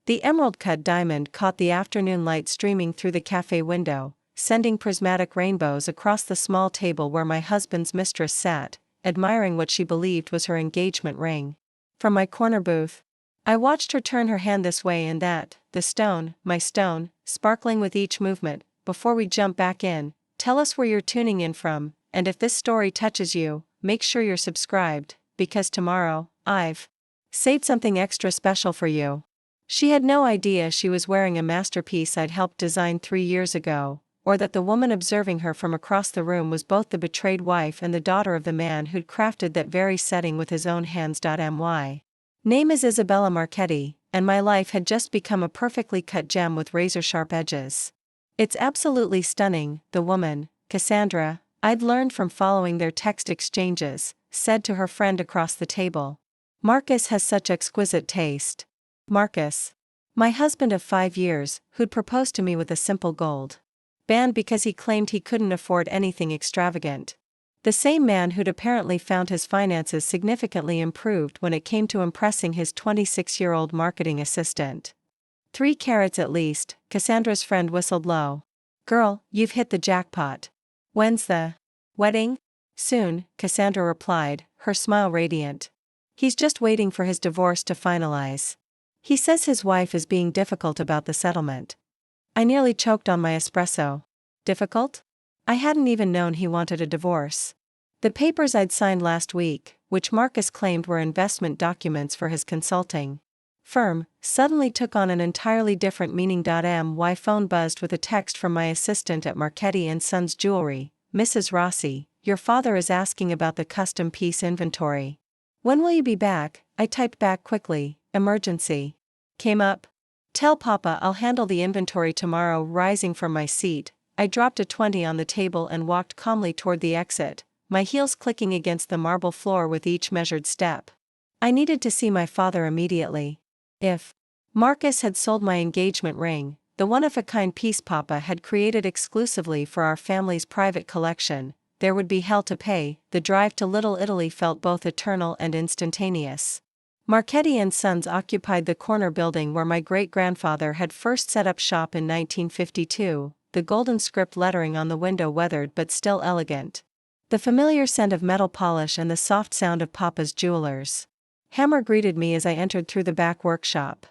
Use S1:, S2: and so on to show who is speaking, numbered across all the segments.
S1: The emerald-cut diamond caught the afternoon light streaming through the cafe window, sending prismatic rainbows across the small table where my husband's mistress sat, admiring what she believed was her engagement ring. From my corner booth, I watched her turn her hand this way and that, the stone, my stone, sparkling with each movement. Before we jump back in, tell us where you're tuning in from, and if this story touches you, make sure you're subscribed, because tomorrow, I've saved something extra special for you. She had no idea she was wearing a masterpiece I'd helped design 3 years ago, or that the woman observing her from across the room was both the betrayed wife and the daughter of the man who'd crafted that very setting with his own hands. My name is Isabella Marchetti, and my life had just become a perfectly cut gem with razor-sharp edges. It's absolutely stunning, the woman, Cassandra, I'd learned from following their text exchanges, said to her friend across the table. Marcus has such exquisite taste. Marcus, my husband of 5 years, who'd proposed to me with a simple gold band because he claimed he couldn't afford anything extravagant. The same man who'd apparently found his finances significantly improved when it came to impressing his 26-year-old marketing assistant. 3 carats at least, Cassandra's friend whistled low. Girl, you've hit the jackpot. When's the wedding? Soon, Cassandra replied, her smile radiant. He's just waiting for his divorce to finalize. He says his wife is being difficult about the settlement. I nearly choked on my espresso. Difficult? I hadn't even known he wanted a divorce. The papers I'd signed last week, which Marcus claimed were investment documents for his consulting firm, suddenly took on an entirely different meaning. My phone buzzed with a text from my assistant at Marchetti & Sons Jewelry. Mrs. Rossi, your father is asking about the custom piece inventory. When will you be back? I typed back quickly. Emergency. Came up. Tell Papa I'll handle the inventory tomorrow. Rising from my seat, I dropped a 20 on the table and walked calmly toward the exit, my heels clicking against the marble floor with each measured step. I needed to see my father immediately. If Marcus had sold my engagement ring, the one-of-a-kind piece Papa had created exclusively for our family's private collection, there would be hell to pay. The drive to Little Italy felt both eternal and instantaneous. Marchetti & Sons occupied the corner building where my great-grandfather had first set up shop in 1952, the golden script lettering on the window weathered but still elegant. The familiar scent of metal polish and the soft sound of Papa's jewelers hammer greeted me as I entered through the back workshop.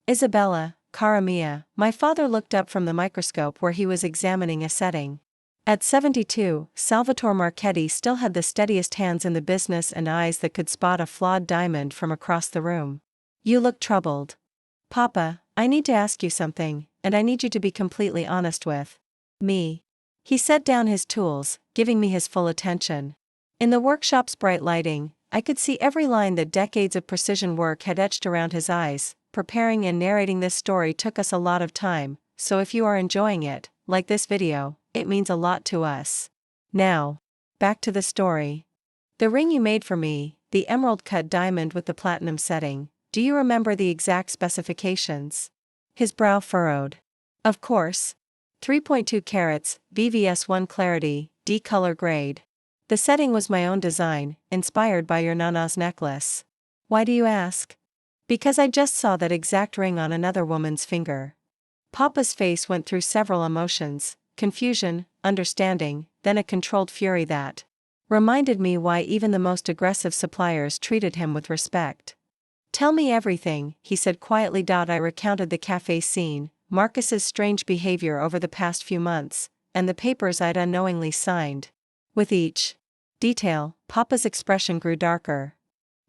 S1: Isabella, cara mia, my father looked up from the microscope where he was examining a setting. At 72, Salvatore Marchetti still had the steadiest hands in the business and eyes that could spot a flawed diamond from across the room. You look troubled. Papa, I need to ask you something, and I need you to be completely honest with me. He set down his tools, giving me his full attention. In the workshop's bright lighting, I could see every line that decades of precision work had etched around his eyes. Preparing and narrating this story took us a lot of time, so if you are enjoying it, like this video, it means a lot to us. Now, back to the story. The ring you made for me, the emerald-cut diamond with the platinum setting, do you remember the exact specifications? His brow furrowed. Of course. 3.2 carats, BVS1 clarity, D color grade. The setting was my own design, inspired by your Nana's necklace. Why do you ask? Because I just saw that exact ring on another woman's finger. Papa's face went through several emotions, confusion, understanding, then a controlled fury that reminded me why even the most aggressive suppliers treated him with respect. Tell me everything, he said quietly. I recounted the cafe scene, Marcus's strange behavior over the past few months, and the papers I'd unknowingly signed. With each detail, Papa's expression grew darker.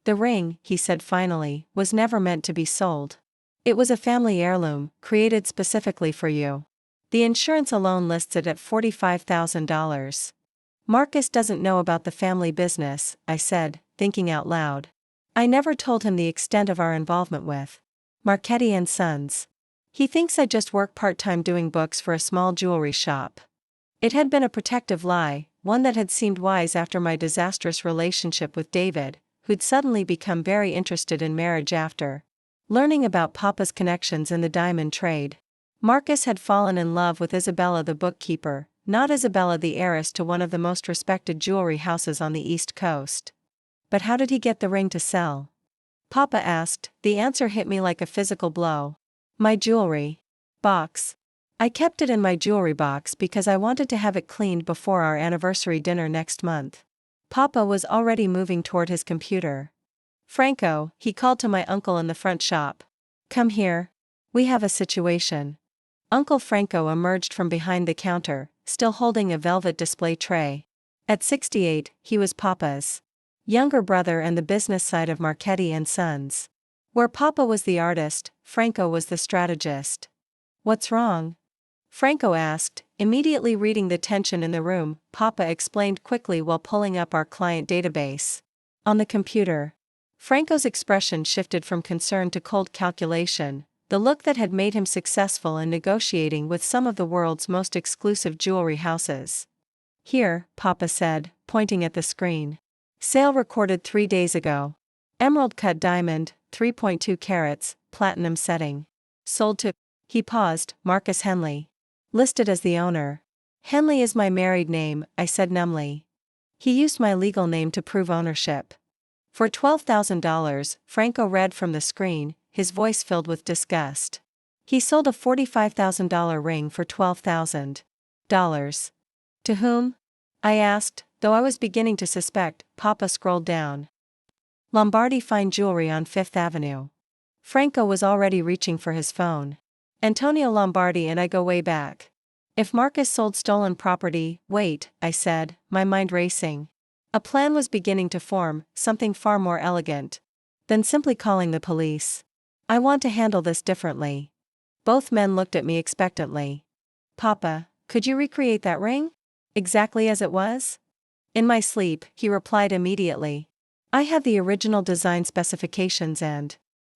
S1: The ring, he said finally, was never meant to be sold. It was a family heirloom, created specifically for you. The insurance alone lists it at $45,000. Marcus doesn't know about the family business, I said, thinking out loud. I never told him the extent of our involvement with Marchetti & Sons. He thinks I just work part-time doing books for a small jewelry shop. It had been a protective lie, one that had seemed wise after my disastrous relationship with David, who'd suddenly become very interested in marriage after learning about Papa's connections in the diamond trade. Marcus had fallen in love with Isabella the bookkeeper, not Isabella the heiress to one of the most respected jewelry houses on the East Coast. But how did he get the ring to sell? Papa asked. The answer hit me like a physical blow. My jewelry box. I kept it in my jewelry box because I wanted to have it cleaned before our anniversary dinner next month. Papa was already moving toward his computer. Franco, he called to my uncle in the front shop. Come here. We have a situation. Uncle Franco emerged from behind the counter, still holding a velvet display tray. At 68, he was Papa's younger brother and the business side of Marchetti and Sons. Where Papa was the artist, Franco was the strategist. What's wrong? Franco asked, immediately reading the tension in the room. Papa explained quickly while pulling up our client database. On the computer. Franco's expression shifted from concern to cold calculation, the look that had made him successful in negotiating with some of the world's most exclusive jewelry houses. Here, Papa said, pointing at the screen. Sale recorded 3 days ago. Emerald cut diamond, 3.2 carats, platinum setting. Sold to, he paused, Marcus Henley. Listed as the owner. Henley is my married name, I said numbly. He used my legal name to prove ownership. For $12,000, Franco read from the screen, his voice filled with disgust. He sold a $45,000 ring for $12,000. To whom? I asked, though I was beginning to suspect. Papa scrolled down. Lombardi Fine Jewelry on Fifth Avenue. Franco was already reaching for his phone. Antonio Lombardi and I go way back. If Marcus sold stolen property, wait, I said, my mind racing. A plan was beginning to form, something far more elegant than simply calling the police. I want to handle this differently. Both men looked at me expectantly. Papa, could you recreate that ring? Exactly as it was? In my sleep, he replied immediately. I have the original design specifications and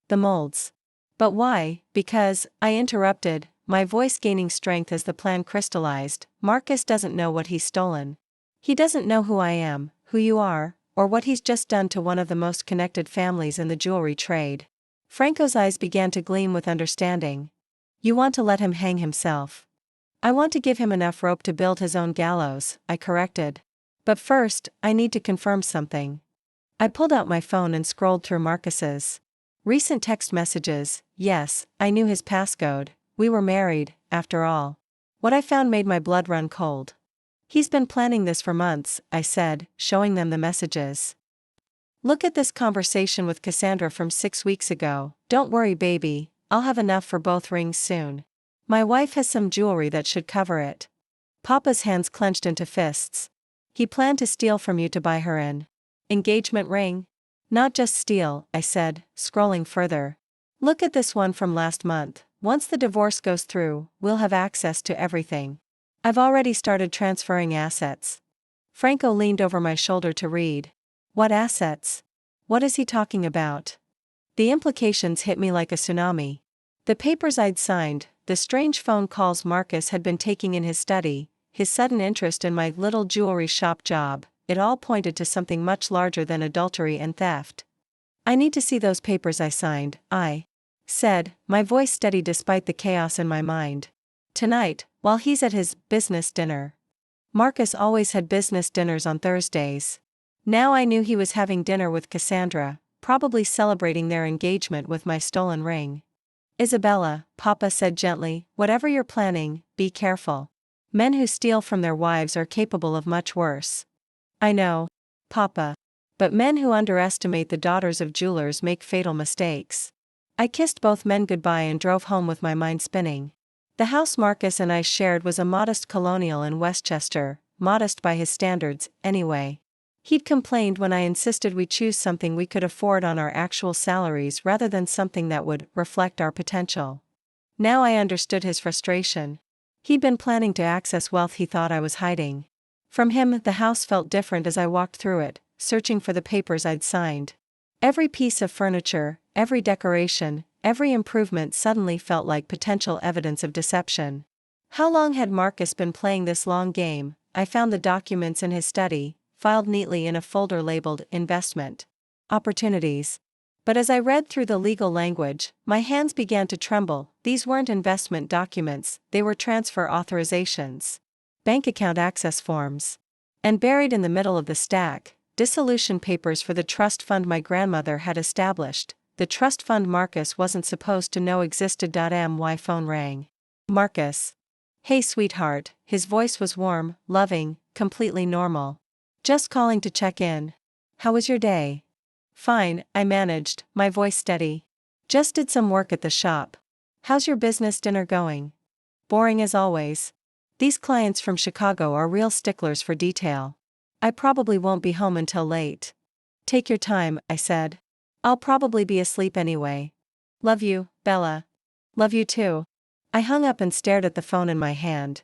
S1: the molds. But why? Because, I interrupted, my voice gaining strength as the plan crystallized. Marcus doesn't know what he's stolen. He doesn't know who I am, who you are, or what he's just done to one of the most connected families in the jewelry trade. Franco's eyes began to gleam with understanding. You want to let him hang himself. I want to give him enough rope to build his own gallows, I corrected. But first, I need to confirm something. I pulled out my phone and scrolled through Marcus's recent text messages. Yes, I knew his passcode. We were married, after all. What I found made my blood run cold. He's been planning this for months, I said, showing them the messages. Look at this conversation with Cassandra from 6 weeks ago. Don't worry, baby, I'll have enough for both rings soon. My wife has some jewelry that should cover it. Papa's hands clenched into fists. He planned to steal from you to buy her an engagement ring? Not just steal, I said, scrolling further. Look at this one from last month. Once the divorce goes through, we'll have access to everything. I've already started transferring assets. Franco leaned over my shoulder to read. What assets? What is he talking about? The implications hit me like a tsunami. The papers I'd signed, the strange phone calls Marcus had been taking in his study, his sudden interest in my little jewelry shop job, it all pointed to something much larger than adultery and theft. I need to see those papers I signed, I said, my voice steady despite the chaos in my mind. Tonight, while he's at his business dinner. Marcus always had business dinners on Thursdays. Now I knew he was having dinner with Cassandra, probably celebrating their engagement with my stolen ring. Isabella, Papa said gently, whatever you're planning, be careful. Men who steal from their wives are capable of much worse. I know, Papa. But men who underestimate the daughters of jewelers make fatal mistakes. I kissed both men goodbye and drove home with my mind spinning. The house Marcus and I shared was a modest colonial in Westchester, modest by his standards, anyway. He'd complained when I insisted we choose something we could afford on our actual salaries rather than something that would reflect our potential. Now I understood his frustration. He'd been planning to access wealth he thought I was hiding. From him, the house felt different as I walked through it, searching for the papers I'd signed. Every piece of furniture, every decoration, every improvement suddenly felt like potential evidence of deception. How long had Marcus been playing this long game? I found the documents in his study, filed neatly in a folder labeled Investment Opportunities. But as I read through the legal language, my hands began to tremble. These weren't investment documents, they were transfer authorizations. Bank account access forms. And buried in the middle of the stack, dissolution papers for the trust fund my grandmother had established, the trust fund Marcus wasn't supposed to know existed. My phone rang. Marcus. Hey sweetheart, his voice was warm, loving, completely normal. Just calling to check in. How was your day? Fine, I managed, my voice steady. Just did some work at the shop. How's your business dinner going? Boring as always. These clients from Chicago are real sticklers for detail. I probably won't be home until late. Take your time, I said. I'll probably be asleep anyway. Love you, Bella. Love you too. I hung up and stared at the phone in my hand.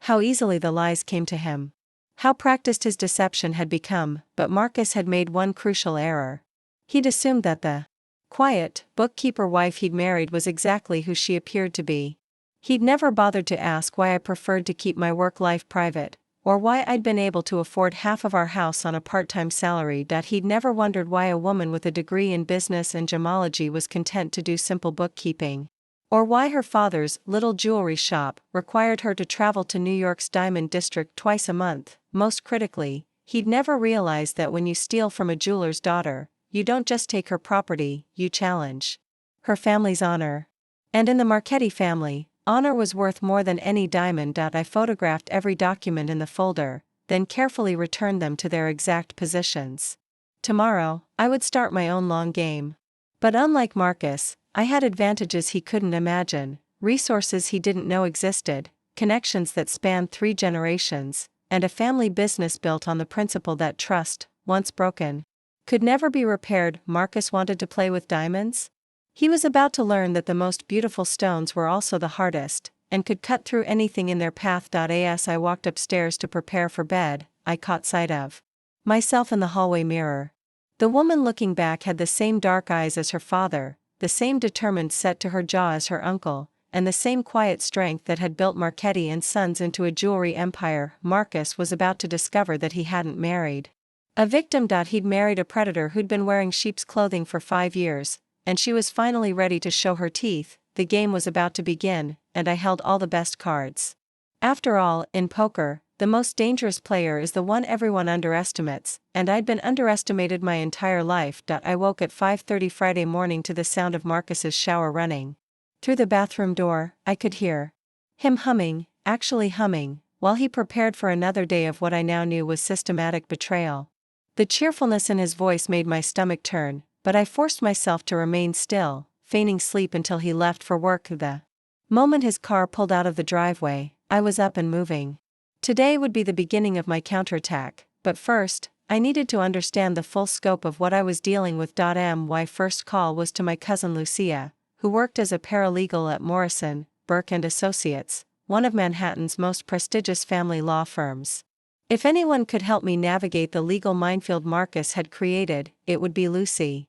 S1: How easily the lies came to him. How practiced his deception had become, but Marcus had made one crucial error. He'd assumed that the quiet, bookkeeper wife he'd married was exactly who she appeared to be. He'd never bothered to ask why I preferred to keep my work life private, or why I'd been able to afford half of our house on a part-time salary. He'd never wondered why a woman with a degree in business and gemology was content to do simple bookkeeping. Or why her father's little jewelry shop required her to travel to New York's Diamond District twice a month. Most critically, he'd never realized that when you steal from a jeweler's daughter, you don't just take her property, you challenge her family's honor. And in the Marchetti family, honor was worth more than any diamond. I photographed every document in the folder, then carefully returned them to their exact positions. Tomorrow, I would start my own long game. But unlike Marcus, I had advantages he couldn't imagine, resources he didn't know existed, connections that spanned 3 generations, and a family business built on the principle that trust, once broken, could never be repaired. Marcus wanted to play with diamonds? He was about to learn that the most beautiful stones were also the hardest, and could cut through anything in their path. As I walked upstairs to prepare for bed, I caught sight of myself in the hallway mirror. The woman looking back had the same dark eyes as her father, the same determined set to her jaw as her uncle, and the same quiet strength that had built Marchetti and Sons into a jewelry empire. Marcus was about to discover that he hadn't married a victim. He'd married a predator who'd been wearing sheep's clothing for 5 years, and she was finally ready to show her teeth. The game was about to begin, and I held all the best cards. After all, in poker, the most dangerous player is the one everyone underestimates, and I'd been underestimated my entire life. I woke at 5:30 Friday morning to the sound of Marcus's shower running. Through the bathroom door, I could hear him humming, actually humming, while he prepared for another day of what I now knew was systematic betrayal. The cheerfulness in his voice made my stomach turn, but I forced myself to remain still, feigning sleep until he left for work. The moment his car pulled out of the driveway, I was up and moving. Today would be the beginning of my counterattack, but first, I needed to understand the full scope of what I was dealing with. My first call was to my cousin Lucia, who worked as a paralegal at Morrison, Burke & Associates, one of Manhattan's most prestigious family law firms. If anyone could help me navigate the legal minefield Marcus had created, it would be Lucy.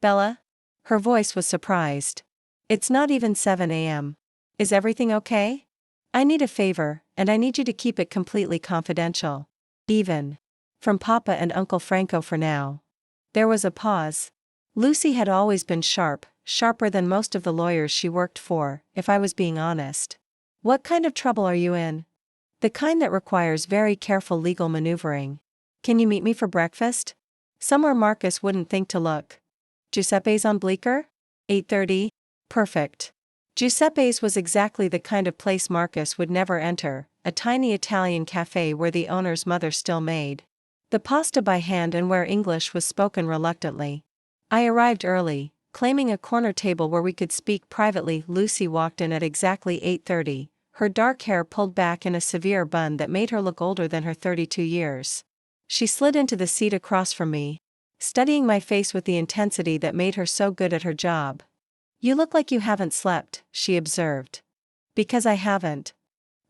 S1: Bella? Her voice was surprised. It's not even 7 a.m. Is everything okay? I need a favor, and I need you to keep it completely confidential. Even from Papa and Uncle Franco for now. There was a pause. Lucy had always been sharp, sharper than most of the lawyers she worked for, if I was being honest. What kind of trouble are you in? The kind that requires very careful legal maneuvering. Can you meet me for breakfast? Somewhere Marcus wouldn't think to look. Giuseppe's on Bleecker? 8:30? Perfect. Giuseppe's was exactly the kind of place Marcus would never enter, a tiny Italian cafe where the owner's mother still made the pasta by hand and where English was spoken reluctantly. I arrived early, claiming a corner table where we could speak privately. Lucy walked in at exactly 8:30, her dark hair pulled back in a severe bun that made her look older than her 32 years. She slid into the seat across from me, studying my face with the intensity that made her so good at her job. You look like you haven't slept, she observed. Because I haven't.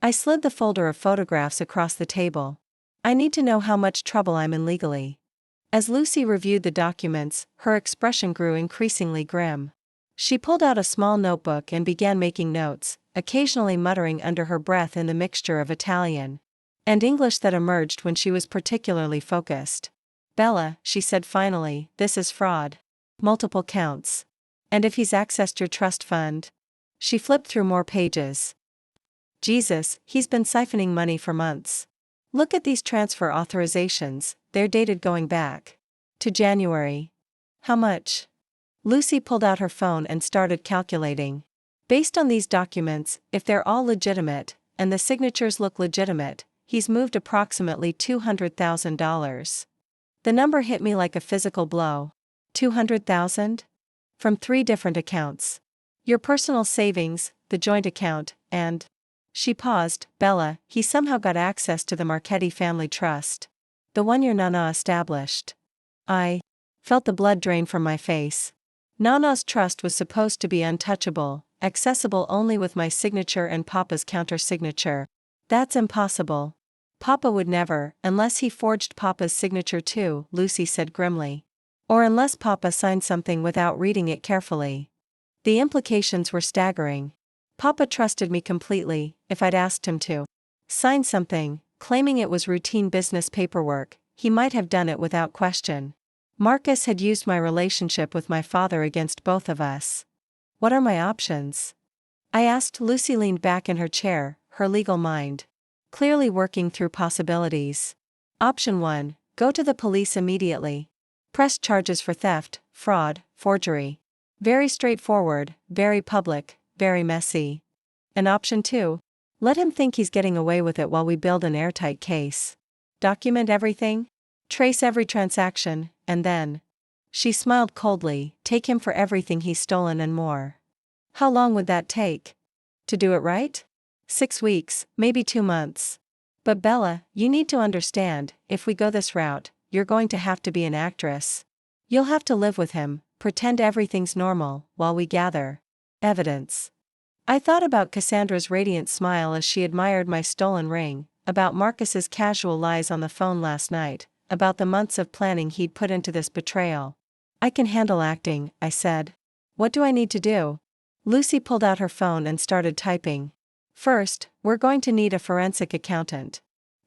S1: I slid the folder of photographs across the table. I need to know how much trouble I'm in legally. As Lucy reviewed the documents, her expression grew increasingly grim. She pulled out a small notebook and began making notes, occasionally muttering under her breath in the mixture of Italian and English that emerged when she was particularly focused. Bella, she said finally, this is fraud. Multiple counts. And if he's accessed your trust fund? She flipped through more pages. Jesus, he's been siphoning money for months. Look at these transfer authorizations, they're dated going back to January. How much? Lucy pulled out her phone and started calculating. Based on these documents, if they're all legitimate, and the signatures look legitimate, he's moved approximately $200,000. The number hit me like a physical blow. 200,000? From 3 different accounts. Your personal savings, the joint account, and... She paused. Bella, he somehow got access to the Marchetti family trust. The one your Nana established. I felt the blood drain from my face. Nana's trust was supposed to be untouchable, accessible only with my signature and Papa's counter-signature. That's impossible. Papa would never, unless he forged Papa's signature too, Lucy said grimly. Or unless Papa signed something without reading it carefully. The implications were staggering. Papa trusted me completely. If I'd asked him to sign something, claiming it was routine business paperwork, he might have done it without question. Marcus had used my relationship with my father against both of us. What are my options? I asked. Lucy leaned back in her chair, her legal mind clearly working through possibilities. Option 1, go to the police immediately. Press charges for theft, fraud, forgery. Very straightforward, very public, very messy. And option 2, let him think he's getting away with it while we build an airtight case. Document everything? Trace every transaction, and then... She smiled coldly, take him for everything he's stolen and more. How long would that take? To do it right? 6 weeks, maybe 2 months. But Bella, you need to understand, if we go this route, you're going to have to be an actress. You'll have to live with him, pretend everything's normal, while we gather evidence. I thought about Cassandra's radiant smile as she admired my stolen ring, about Marcus's casual lies on the phone last night, about the months of planning he'd put into this betrayal. I can handle acting, I said. What do I need to do? Lucy pulled out her phone and started typing. First, we're going to need a forensic accountant.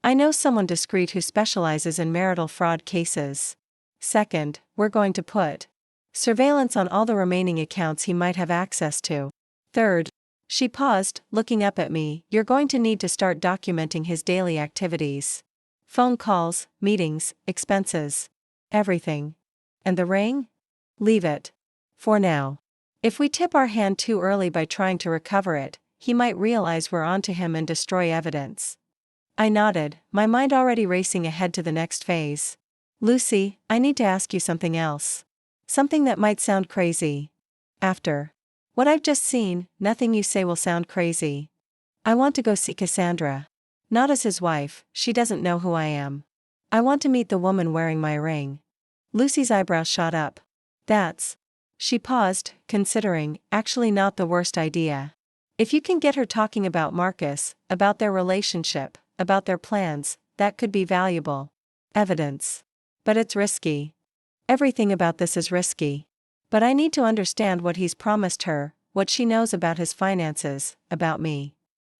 S1: I know someone discreet who specializes in marital fraud cases. Second, we're going to put surveillance on all the remaining accounts he might have access to. Third, she paused, looking up at me, you're going to need to start documenting his daily activities. Phone calls, meetings, expenses. Everything. And the ring? Leave it. For now. If we tip our hand too early by trying to recover it, he might realize we're onto him and destroy evidence. I nodded, my mind already racing ahead to the next phase. Lucy, I need to ask you something else. Something that might sound crazy. After what I've just seen, nothing you say will sound crazy. I want to go see Cassandra. Not as his wife, she doesn't know who I am. I want to meet the woman wearing my ring. Lucy's eyebrows shot up. That's... She paused, considering, actually not the worst idea. If you can get her talking about Marcus, about their relationship, about their plans, that could be valuable evidence. But it's risky. Everything about this is risky. But I need to understand what he's promised her, what she knows about his finances, about me.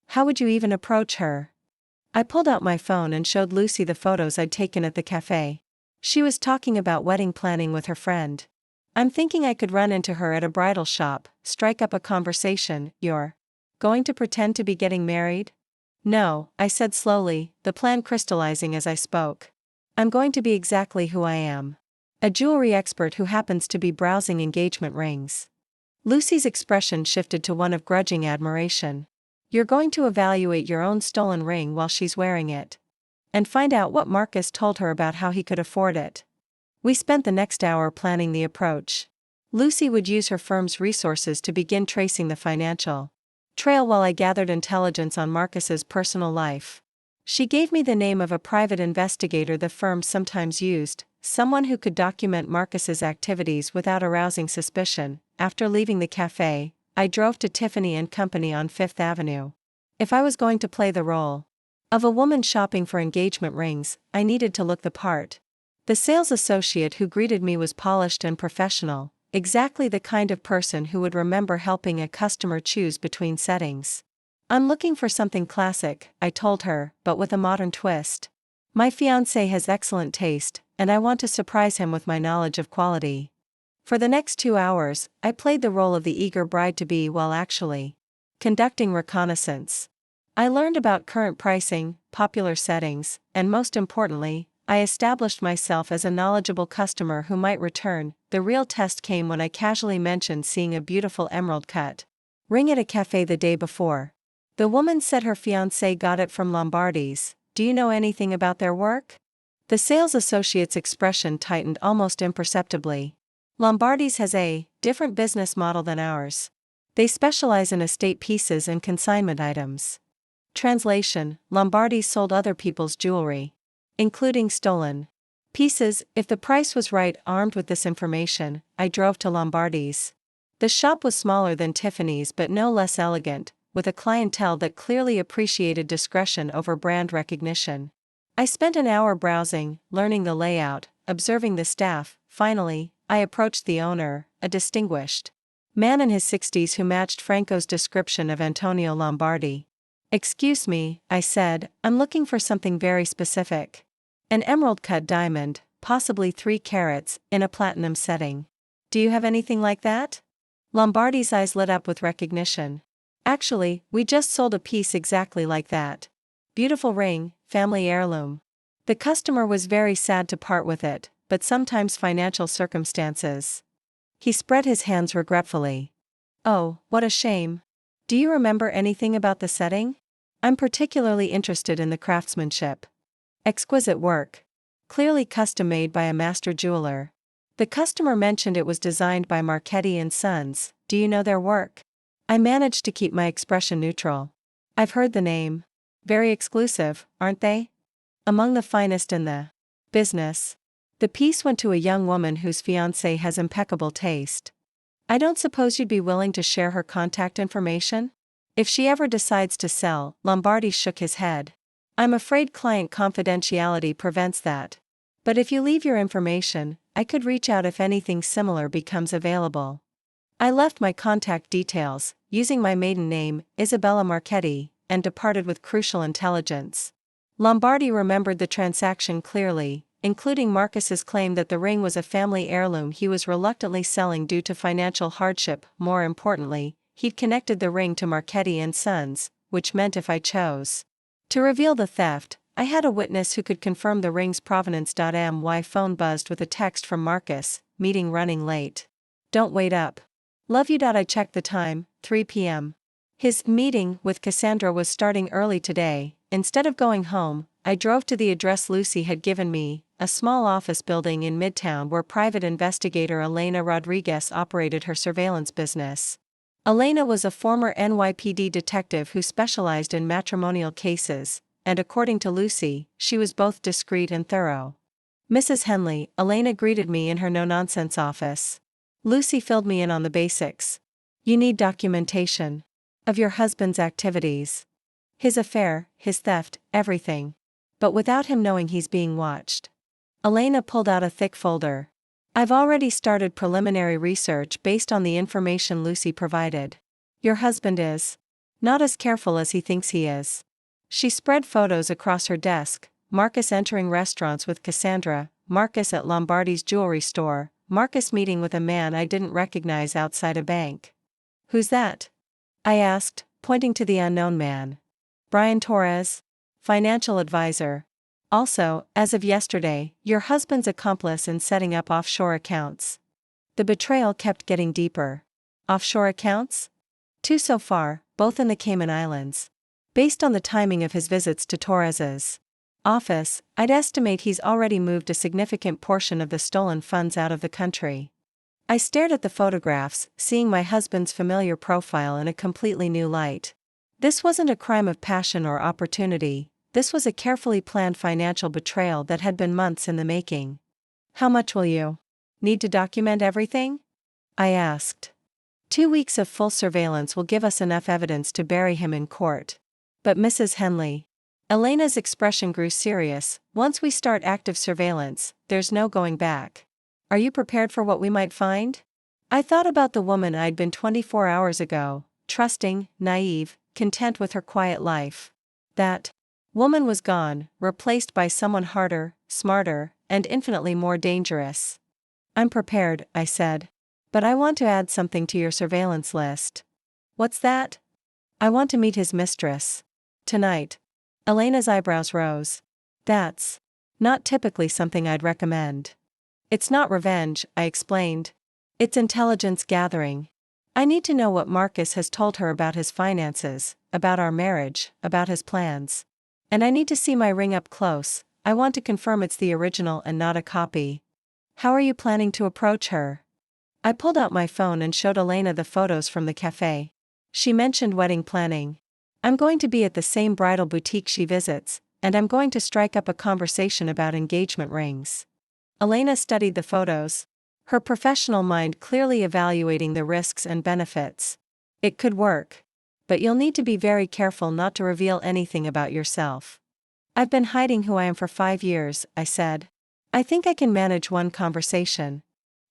S1: How would you even approach her? I pulled out my phone and showed Lucy the photos I'd taken at the café. She was talking about wedding planning with her friend. I'm thinking I could run into her at a bridal shop, strike up a conversation. You're going to pretend to be getting married? No, I said slowly, the plan crystallizing as I spoke. I'm going to be exactly who I am. A jewelry expert who happens to be browsing engagement rings. Lucy's expression shifted to one of grudging admiration. You're going to evaluate your own stolen ring while she's wearing it. And find out what Marcus told her about how he could afford it. We spent the next hour planning the approach. Lucy would use her firm's resources to begin tracing the financial trail while I gathered intelligence on Marcus's personal life. She gave me the name of a private investigator the firm sometimes used, someone who could document Marcus's activities without arousing suspicion. After leaving the cafe, I drove to Tiffany & Company on 5th Avenue. If I was going to play the role of a woman shopping for engagement rings, I needed to look the part. The sales associate who greeted me was polished and professional, exactly the kind of person who would remember helping a customer choose between settings. I'm looking for something classic, I told her, but with a modern twist. My fiancé has excellent taste, and I want to surprise him with my knowledge of quality. For the next 2 hours, I played the role of the eager bride-to-be while actually conducting reconnaissance. I learned about current pricing, popular settings, and most importantly, I established myself as a knowledgeable customer who might return. The real test came when I casually mentioned seeing a beautiful emerald cut ring at a cafe the day before. The woman said her fiancé got it from Lombardi's. Do you know anything about their work? The sales associate's expression tightened almost imperceptibly. Lombardi's has a different business model than ours. They specialize in estate pieces and consignment items. Translation: Lombardi's sold other people's jewelry, including stolen pieces. If the price was right, armed with this information, I drove to Lombardi's. The shop was smaller than Tiffany's but no less elegant, with a clientele that clearly appreciated discretion over brand recognition. I spent an hour browsing, learning the layout, observing the staff. Finally, I approached the owner, a distinguished man in his 60s who matched Franco's description of Antonio Lombardi. "Excuse me," I said, "I'm looking for something very specific. An emerald-cut diamond, possibly 3 carats, in a platinum setting. Do you have anything like that?" Lombardi's eyes lit up with recognition. "Actually, we just sold a piece exactly like that. Beautiful ring, family heirloom." The customer was very sad to part with it, but sometimes financial circumstances. He spread his hands regretfully. "Oh, what a shame. Do you remember anything about the setting? I'm particularly interested in the craftsmanship. Exquisite work. Clearly custom-made by a master jeweler. The customer mentioned it was designed by Marchetti and Sons. Do you know their work?" I managed to keep my expression neutral. "I've heard the name. Very exclusive, aren't they? Among the finest in the business." The piece went to a young woman whose fiancé has impeccable taste. "I don't suppose you'd be willing to share her contact information? If she ever decides to sell." Lombardi shook his head. "I'm afraid client confidentiality prevents that. But if you leave your information, I could reach out if anything similar becomes available." I left my contact details, using my maiden name, Isabella Marchetti, and departed with crucial intelligence. Lombardi remembered the transaction clearly, including Marcus's claim that the ring was a family heirloom he was reluctantly selling due to financial hardship. More importantly, he'd connected the ring to Marchetti and Sons, which meant if I chose to reveal the theft, I had a witness who could confirm the ring's provenance. My phone buzzed with a text from Marcus: "Meeting running late. Don't wait up. Love you." I checked the time, 3 p.m. His meeting with Cassandra was starting early today. Instead of going home, I drove to the address Lucy had given me, a small office building in Midtown where private investigator Elena Rodriguez operated her surveillance business. Elena was a former NYPD detective who specialized in matrimonial cases, and according to Lucy, she was both discreet and thorough. "Mrs. Henley," Elena greeted me in her no-nonsense office. Lucy filled me in on the basics. "You need documentation of your husband's activities. His affair, his theft, everything. But without him knowing he's being watched." Elena pulled out a thick folder. "I've already started preliminary research based on the information Lucy provided. Your husband is not as careful as he thinks he is." She spread photos across her desk: Marcus entering restaurants with Cassandra, Marcus at Lombardi's jewelry store, Marcus meeting with a man I didn't recognize outside a bank. "Who's that?" I asked, pointing to the unknown man. "Brian Torres, financial advisor. Also, as of yesterday, your husband's accomplice in setting up offshore accounts." The betrayal kept getting deeper. "Offshore accounts?" "2 so far, both in the Cayman Islands. Based on the timing of his visits to Torres's office, I'd estimate he's already moved a significant portion of the stolen funds out of the country." I stared at the photographs, seeing my husband's familiar profile in a completely new light. This wasn't a crime of passion or opportunity. This was a carefully planned financial betrayal that had been months in the making. "How much will you need to document everything?" I asked. 2 weeks of full surveillance will give us enough evidence to bury him in court. "But Mrs. Henley." Elena's expression grew serious. "Once we start active surveillance, there's no going back. Are you prepared for what we might find?" I thought about the woman I'd been 24 hours ago, trusting, naive, content with her quiet life. That woman was gone, replaced by someone harder, smarter, and infinitely more dangerous. "I'm prepared," I said. "But I want to add something to your surveillance list." "What's that?" "I want to meet his mistress. Tonight." Elena's eyebrows rose. "That's Not typically something I'd recommend. It's not revenge, I explained. It's intelligence gathering. I need to know what Marcus has told her about his finances, about our marriage, about his plans. And I need to see my ring up close. I want to confirm it's the original and not a copy. How are you planning to approach her? I pulled out my phone and showed Elena the photos from the café. She mentioned wedding planning. I'm going to be at the same bridal boutique she visits, and I'm going to strike up a conversation about engagement rings. Elena studied the photos, her professional mind clearly evaluating the risks and benefits. It could work. But you'll need to be very careful not to reveal anything about yourself. I've been hiding who I am for 5 years, I said. I think I can manage one conversation.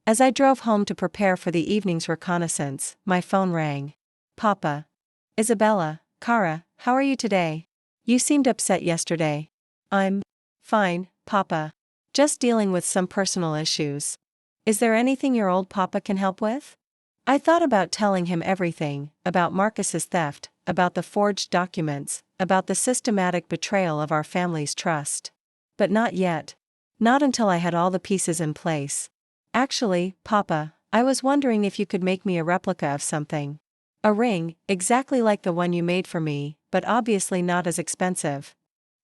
S1: As I drove home to prepare for the evening's reconnaissance, my phone rang. Papa. Isabella, Cara, how are you today? You seemed upset yesterday. I'm fine, Papa. Just dealing with some personal issues. Is there anything your old papa can help with? I thought about telling him everything, about Marcus's theft, about the forged documents, about the systematic betrayal of our family's trust. But not yet. Not until I had all the pieces in place. Actually, Papa, I was wondering if you could make me a replica of something. A ring, exactly like the one you made for me, but obviously not as expensive.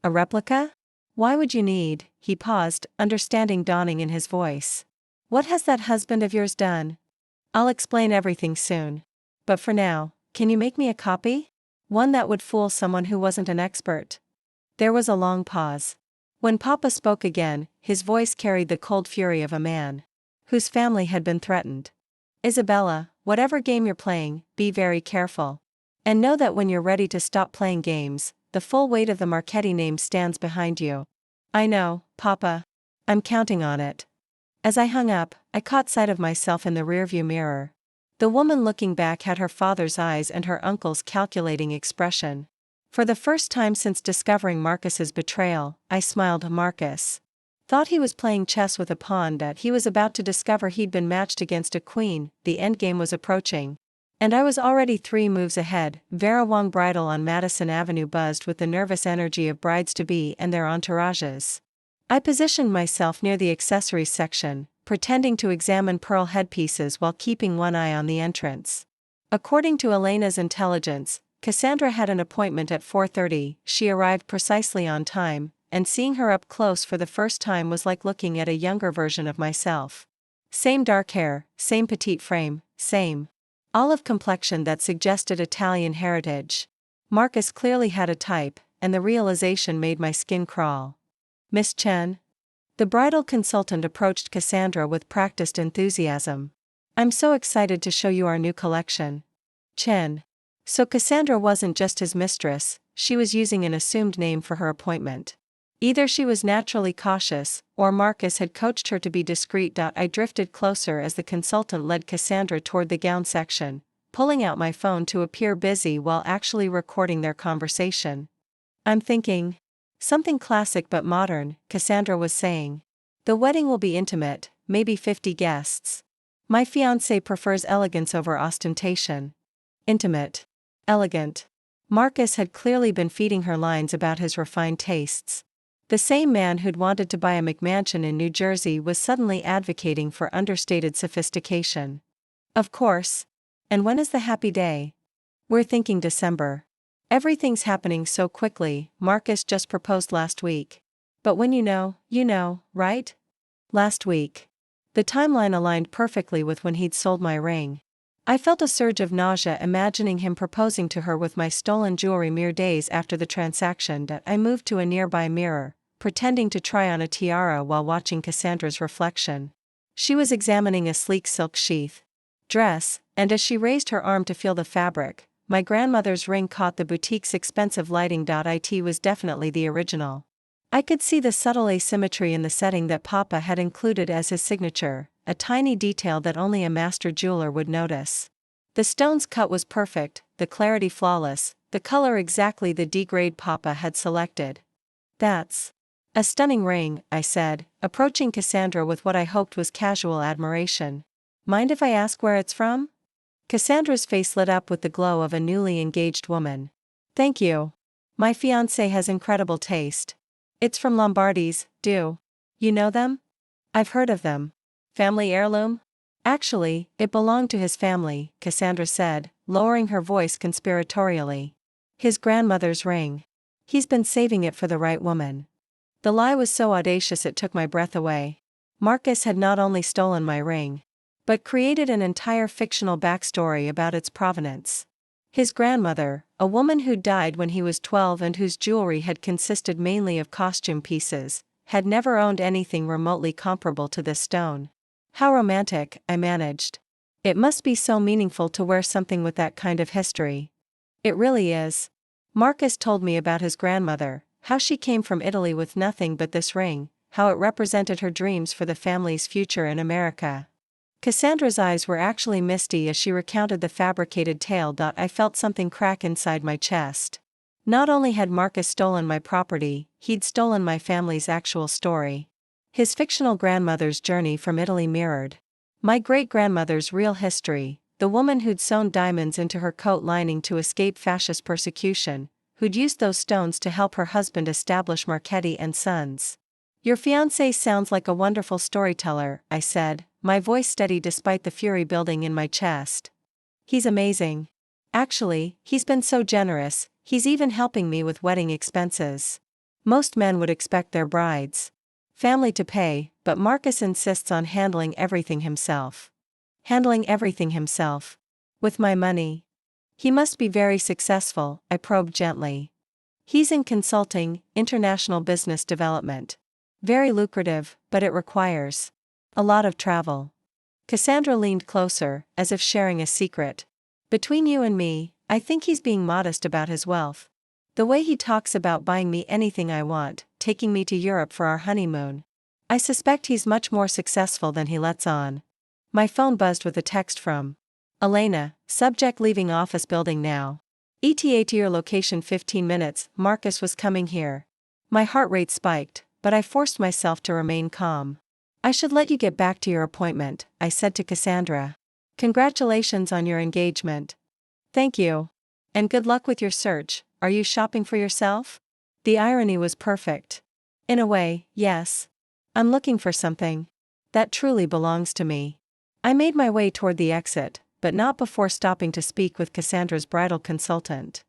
S1: A replica? Why would you need? He paused, understanding dawning in his voice. What has that husband of yours done? I'll explain everything soon. But for now, can you make me a copy? One that would fool someone who wasn't an expert. There was a long pause. When Papa spoke again, his voice carried the cold fury of a man whose family had been threatened. Isabella, whatever game you're playing, be very careful. And know that when you're ready to stop playing games, the full weight of the Marchetti name stands behind you. I know, Papa. I'm counting on it. As I hung up, I caught sight of myself in the rearview mirror. The woman looking back had her father's eyes and her uncle's calculating expression. For the first time since discovering Marcus's betrayal, I smiled. Marcus thought he was playing chess with a pawn that he was about to discover he'd been matched against a queen. The endgame was approaching. And I was already 3 moves ahead. Vera Wang Bridal on Madison Avenue buzzed with the nervous energy of brides-to-be and their entourages. I positioned myself near the accessories section, pretending to examine pearl headpieces while keeping one eye on the entrance. According to Elena's intelligence, Cassandra had an appointment at 4:30. She arrived precisely on time, and seeing her up close for the first time was like looking at a younger version of myself. Same dark hair, same petite frame, same olive complexion that suggested Italian heritage. Marcus clearly had a type, and the realization made my skin crawl. Miss Chen? The bridal consultant approached Cassandra with practiced enthusiasm. I'm so excited to show you our new collection. Chen. So Cassandra wasn't just his mistress, she was using an assumed name for her appointment. Either she was naturally cautious, or Marcus had coached her to be discreet. I drifted closer as the consultant led Cassandra toward the gown section, pulling out my phone to appear busy while actually recording their conversation. I'm thinking. Something classic but modern, Cassandra was saying. The wedding will be intimate, maybe 50 guests. My fiancé prefers elegance over ostentation. Intimate. Elegant. Marcus had clearly been feeding her lines about his refined tastes. The same man who'd wanted to buy a McMansion in New Jersey was suddenly advocating for understated sophistication. Of course. And when is the happy day? We're thinking December. Everything's happening so quickly. Marcus just proposed last week. But when you know, right? Last week. The timeline aligned perfectly with when he'd sold my ring. I felt a surge of nausea imagining him proposing to her with my stolen jewelry mere days after the transaction. I moved to a nearby mirror, pretending to try on a tiara while watching Cassandra's reflection. She was examining a sleek silk sheath dress, and as she raised her arm to feel the fabric, my grandmother's ring caught the boutique's expensive lighting. It was definitely the original. I could see the subtle asymmetry in the setting that Papa had included as his signature, a tiny detail that only a master jeweler would notice. The stone's cut was perfect, the clarity flawless, the color exactly the D-grade Papa had selected. That's a stunning ring, I said, approaching Cassandra with what I hoped was casual admiration. Mind if I ask where it's from? Cassandra's face lit up with the glow of a newly engaged woman. Thank you. My fiancé has incredible taste. It's from Lombardi's, do you know them? I've heard of them. Family heirloom? Actually, it belonged to his family, Cassandra said, lowering her voice conspiratorially. His grandmother's ring. He's been saving it for the right woman. The lie was so audacious it took my breath away. Marcus had not only stolen my ring, but created an entire fictional backstory about its provenance. His grandmother, a woman who died when he was 12 and whose jewelry had consisted mainly of costume pieces, had never owned anything remotely comparable to this stone. How romantic, I managed. It must be so meaningful to wear something with that kind of history. It really is. Marcus told me about his grandmother, how she came from Italy with nothing but this ring, how it represented her dreams for the family's future in America. Cassandra's eyes were actually misty as she recounted the fabricated tale. I felt something crack inside my chest. Not only had Marcus stolen my property, he'd stolen my family's actual story. His fictional grandmother's journey from Italy mirrored my great-grandmother's real history, the woman who'd sewn diamonds into her coat lining to escape fascist persecution, who'd used those stones to help her husband establish Marchetti and Sons. Your fiancé sounds like a wonderful storyteller, I said, my voice steady despite the fury building in my chest. He's amazing. Actually, he's been so generous, he's even helping me with wedding expenses. Most men would expect their bride's family to pay, but Marcus insists on handling everything himself. Handling everything himself. With my money. He must be very successful, I probed gently. He's in consulting, international business development. Very lucrative, but it requires a lot of travel. Cassandra leaned closer, as if sharing a secret. Between you and me, I think he's being modest about his wealth. The way he talks about buying me anything I want, taking me to Europe for our honeymoon. I suspect he's much more successful than he lets on. My phone buzzed with a text from Elena, subject leaving office building now. ETA to your location 15 minutes, Marcus was coming here. My heart rate spiked, but I forced myself to remain calm. I should let you get back to your appointment, I said to Cassandra. Congratulations on your engagement. Thank you. And good luck with your search. Are you shopping for yourself? The irony was perfect. In a way, yes. I'm looking for something that truly belongs to me. I made my way toward the exit, but not before stopping to speak with Cassandra's bridal consultant.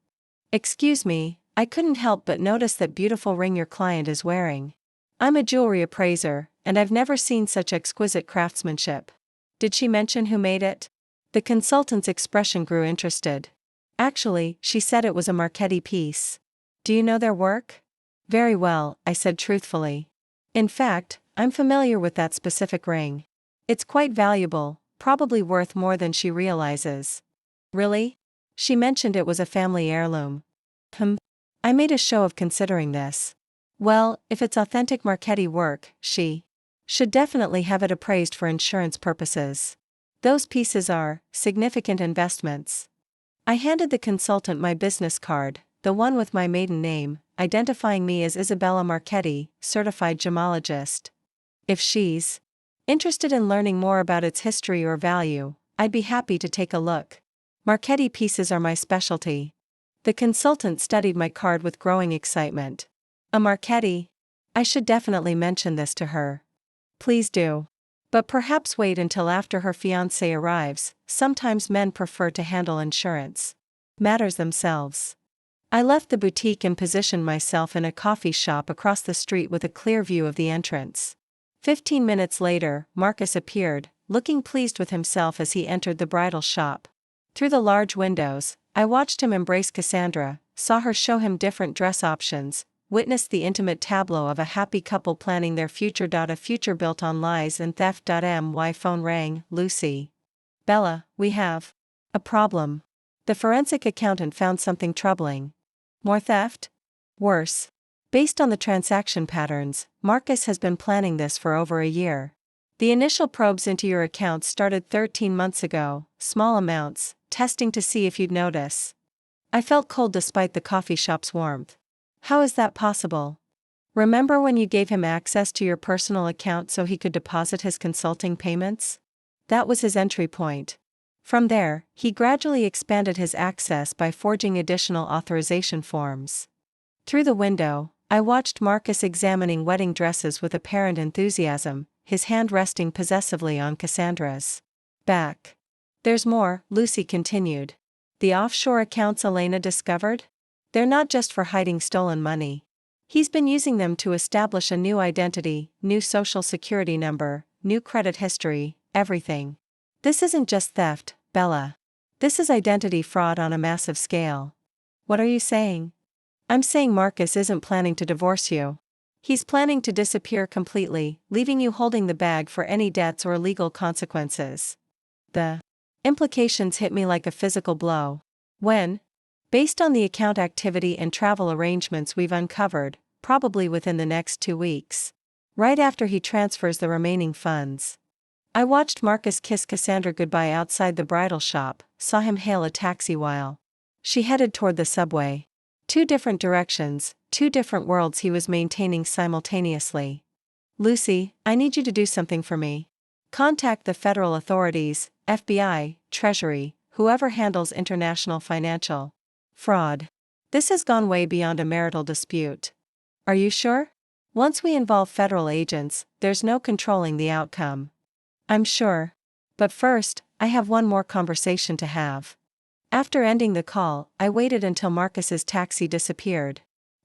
S1: Excuse me, I couldn't help but notice that beautiful ring your client is wearing. I'm a jewelry appraiser, and I've never seen such exquisite craftsmanship. Did she mention who made it? The consultant's expression grew interested. Actually, she said it was a Marchetti piece. Do you know their work? Very well, I said truthfully. In fact, I'm familiar with that specific ring. It's quite valuable, probably worth more than she realizes. Really? She mentioned it was a family heirloom. I made a show of considering this. Well, if it's authentic Marchetti work, she should definitely have it appraised for insurance purposes. Those pieces are significant investments. I handed the consultant my business card, the one with my maiden name, identifying me as Isabella Marchetti, certified gemologist. If she's interested in learning more about its history or value, I'd be happy to take a look. Marchetti pieces are my specialty. The consultant studied my card with growing excitement. A Marchetti? I should definitely mention this to her. Please do. But perhaps wait until after her fiancé arrives. Sometimes men prefer to handle insurance matters themselves. I left the boutique and positioned myself in a coffee shop across the street with a clear view of the entrance. 15 minutes later, Marcus appeared, looking pleased with himself as he entered the bridal shop. Through the large windows, I watched him embrace Cassandra, saw her show him different dress options, witnessed the intimate tableau of a happy couple planning their future. A future built on lies and theft. My phone rang. Lucy. Bella, we have a problem. The forensic accountant found something troubling. More theft? Worse. Based on the transaction patterns, Marcus has been planning this for over a year. The initial probes into your accounts started 13 months ago, small amounts, testing to see if you'd notice. I felt cold despite the coffee shop's warmth. How is that possible? Remember when you gave him access to your personal account so he could deposit his consulting payments? That was his entry point. From there, he gradually expanded his access by forging additional authorization forms. Through the window, I watched Marcus examining wedding dresses with apparent enthusiasm, his hand resting possessively on Cassandra's back. There's more, Lucy continued. The offshore accounts Elena discovered? They're not just for hiding stolen money. He's been using them to establish a new identity, new social security number, new credit history, everything. This isn't just theft, Bella. This is identity fraud on a massive scale. What are you saying? I'm saying Marcus isn't planning to divorce you. He's planning to disappear completely, leaving you holding the bag for any debts or legal consequences. The implications hit me like a physical blow. When? Based on the account activity and travel arrangements we've uncovered, probably within the next 2 weeks. Right after he transfers the remaining funds. I watched Marcus kiss Cassandra goodbye outside the bridal shop, saw him hail a taxi while she headed toward the subway. 2 different directions, 2 different worlds he was maintaining simultaneously. Lucy, I need you to do something for me. Contact the federal authorities, FBI, Treasury, whoever handles international financial fraud. This has gone way beyond a marital dispute. Are you sure? Once we involve federal agents, there's no controlling the outcome. I'm sure. But first, I have one more conversation to have. After ending the call, I waited until Marcus's taxi disappeared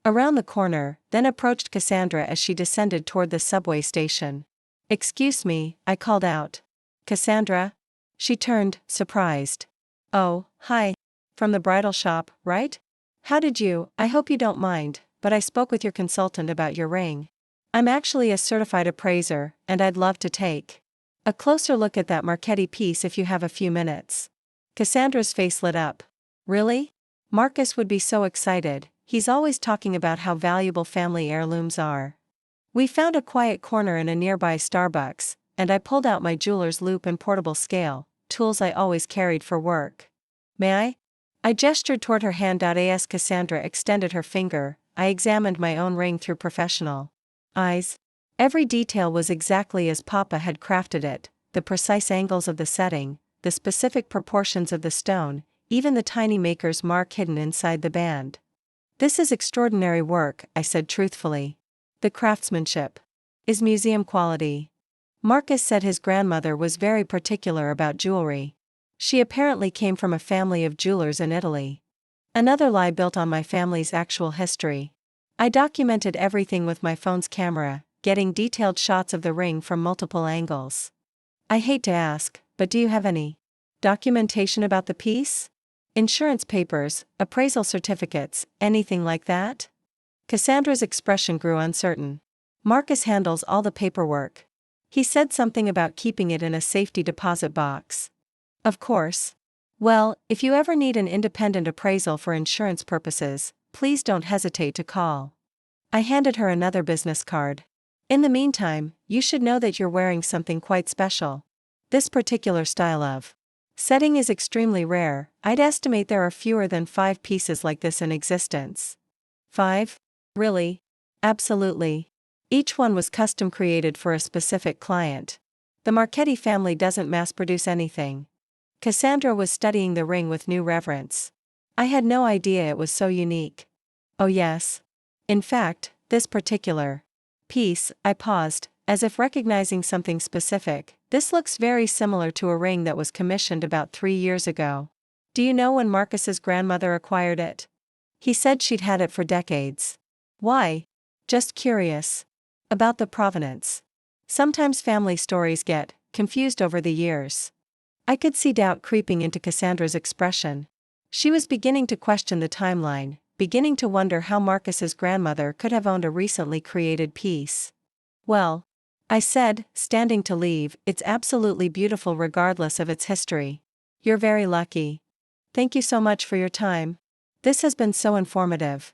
S1: around the corner, then approached Cassandra as she descended toward the subway station. Excuse me, I called out. Cassandra? She turned, surprised. Oh, hi. From the bridal shop, right? How did you? I hope you don't mind, but I spoke with your consultant about your ring. I'm actually a certified appraiser, and I'd love to take a closer look at that Marchetti piece if you have a few minutes. Cassandra's face lit up. Really? Marcus would be so excited, he's always talking about how valuable family heirlooms are. We found a quiet corner in a nearby Starbucks, and I pulled out my jeweler's loupe and portable scale, tools I always carried for work. May I? I gestured toward her hand. As Cassandra extended her finger, I examined my own ring through professional eyes. Every detail was exactly as Papa had crafted it, the precise angles of the setting, the specific proportions of the stone, even the tiny maker's mark hidden inside the band. This is extraordinary work, I said truthfully. The craftsmanship is museum quality. Marcus said his grandmother was very particular about jewelry. She apparently came from a family of jewelers in Italy. Another lie built on my family's actual history. I documented everything with my phone's camera, getting detailed shots of the ring from multiple angles. I hate to ask, but do you have any documentation about the piece? Insurance papers, appraisal certificates, anything like that? Cassandra's expression grew uncertain. Marcus handles all the paperwork. He said something about keeping it in a safety deposit box. Of course. Well, if you ever need an independent appraisal for insurance purposes, please don't hesitate to call. I handed her another business card. In the meantime, you should know that you're wearing something quite special. This particular style of setting is extremely rare. I'd estimate there are fewer than 5 pieces like this in existence. 5? Really? Absolutely. Each one was custom created for a specific client. The Marchetti family doesn't mass-produce anything. Cassandra was studying the ring with new reverence. I had no idea it was so unique. Oh yes. In fact, this particular piece, I paused, as if recognizing something specific. This looks very similar to a ring that was commissioned about 3 years ago. Do you know when Marcus's grandmother acquired it? He said she'd had it for decades. Why? Just curious. About the provenance. Sometimes family stories get confused over the years. I could see doubt creeping into Cassandra's expression. She was beginning to question the timeline, beginning to wonder how Marcus's grandmother could have owned a recently created piece. Well, I said, standing to leave, it's absolutely beautiful regardless of its history. You're very lucky. Thank you so much for your time. This has been so informative.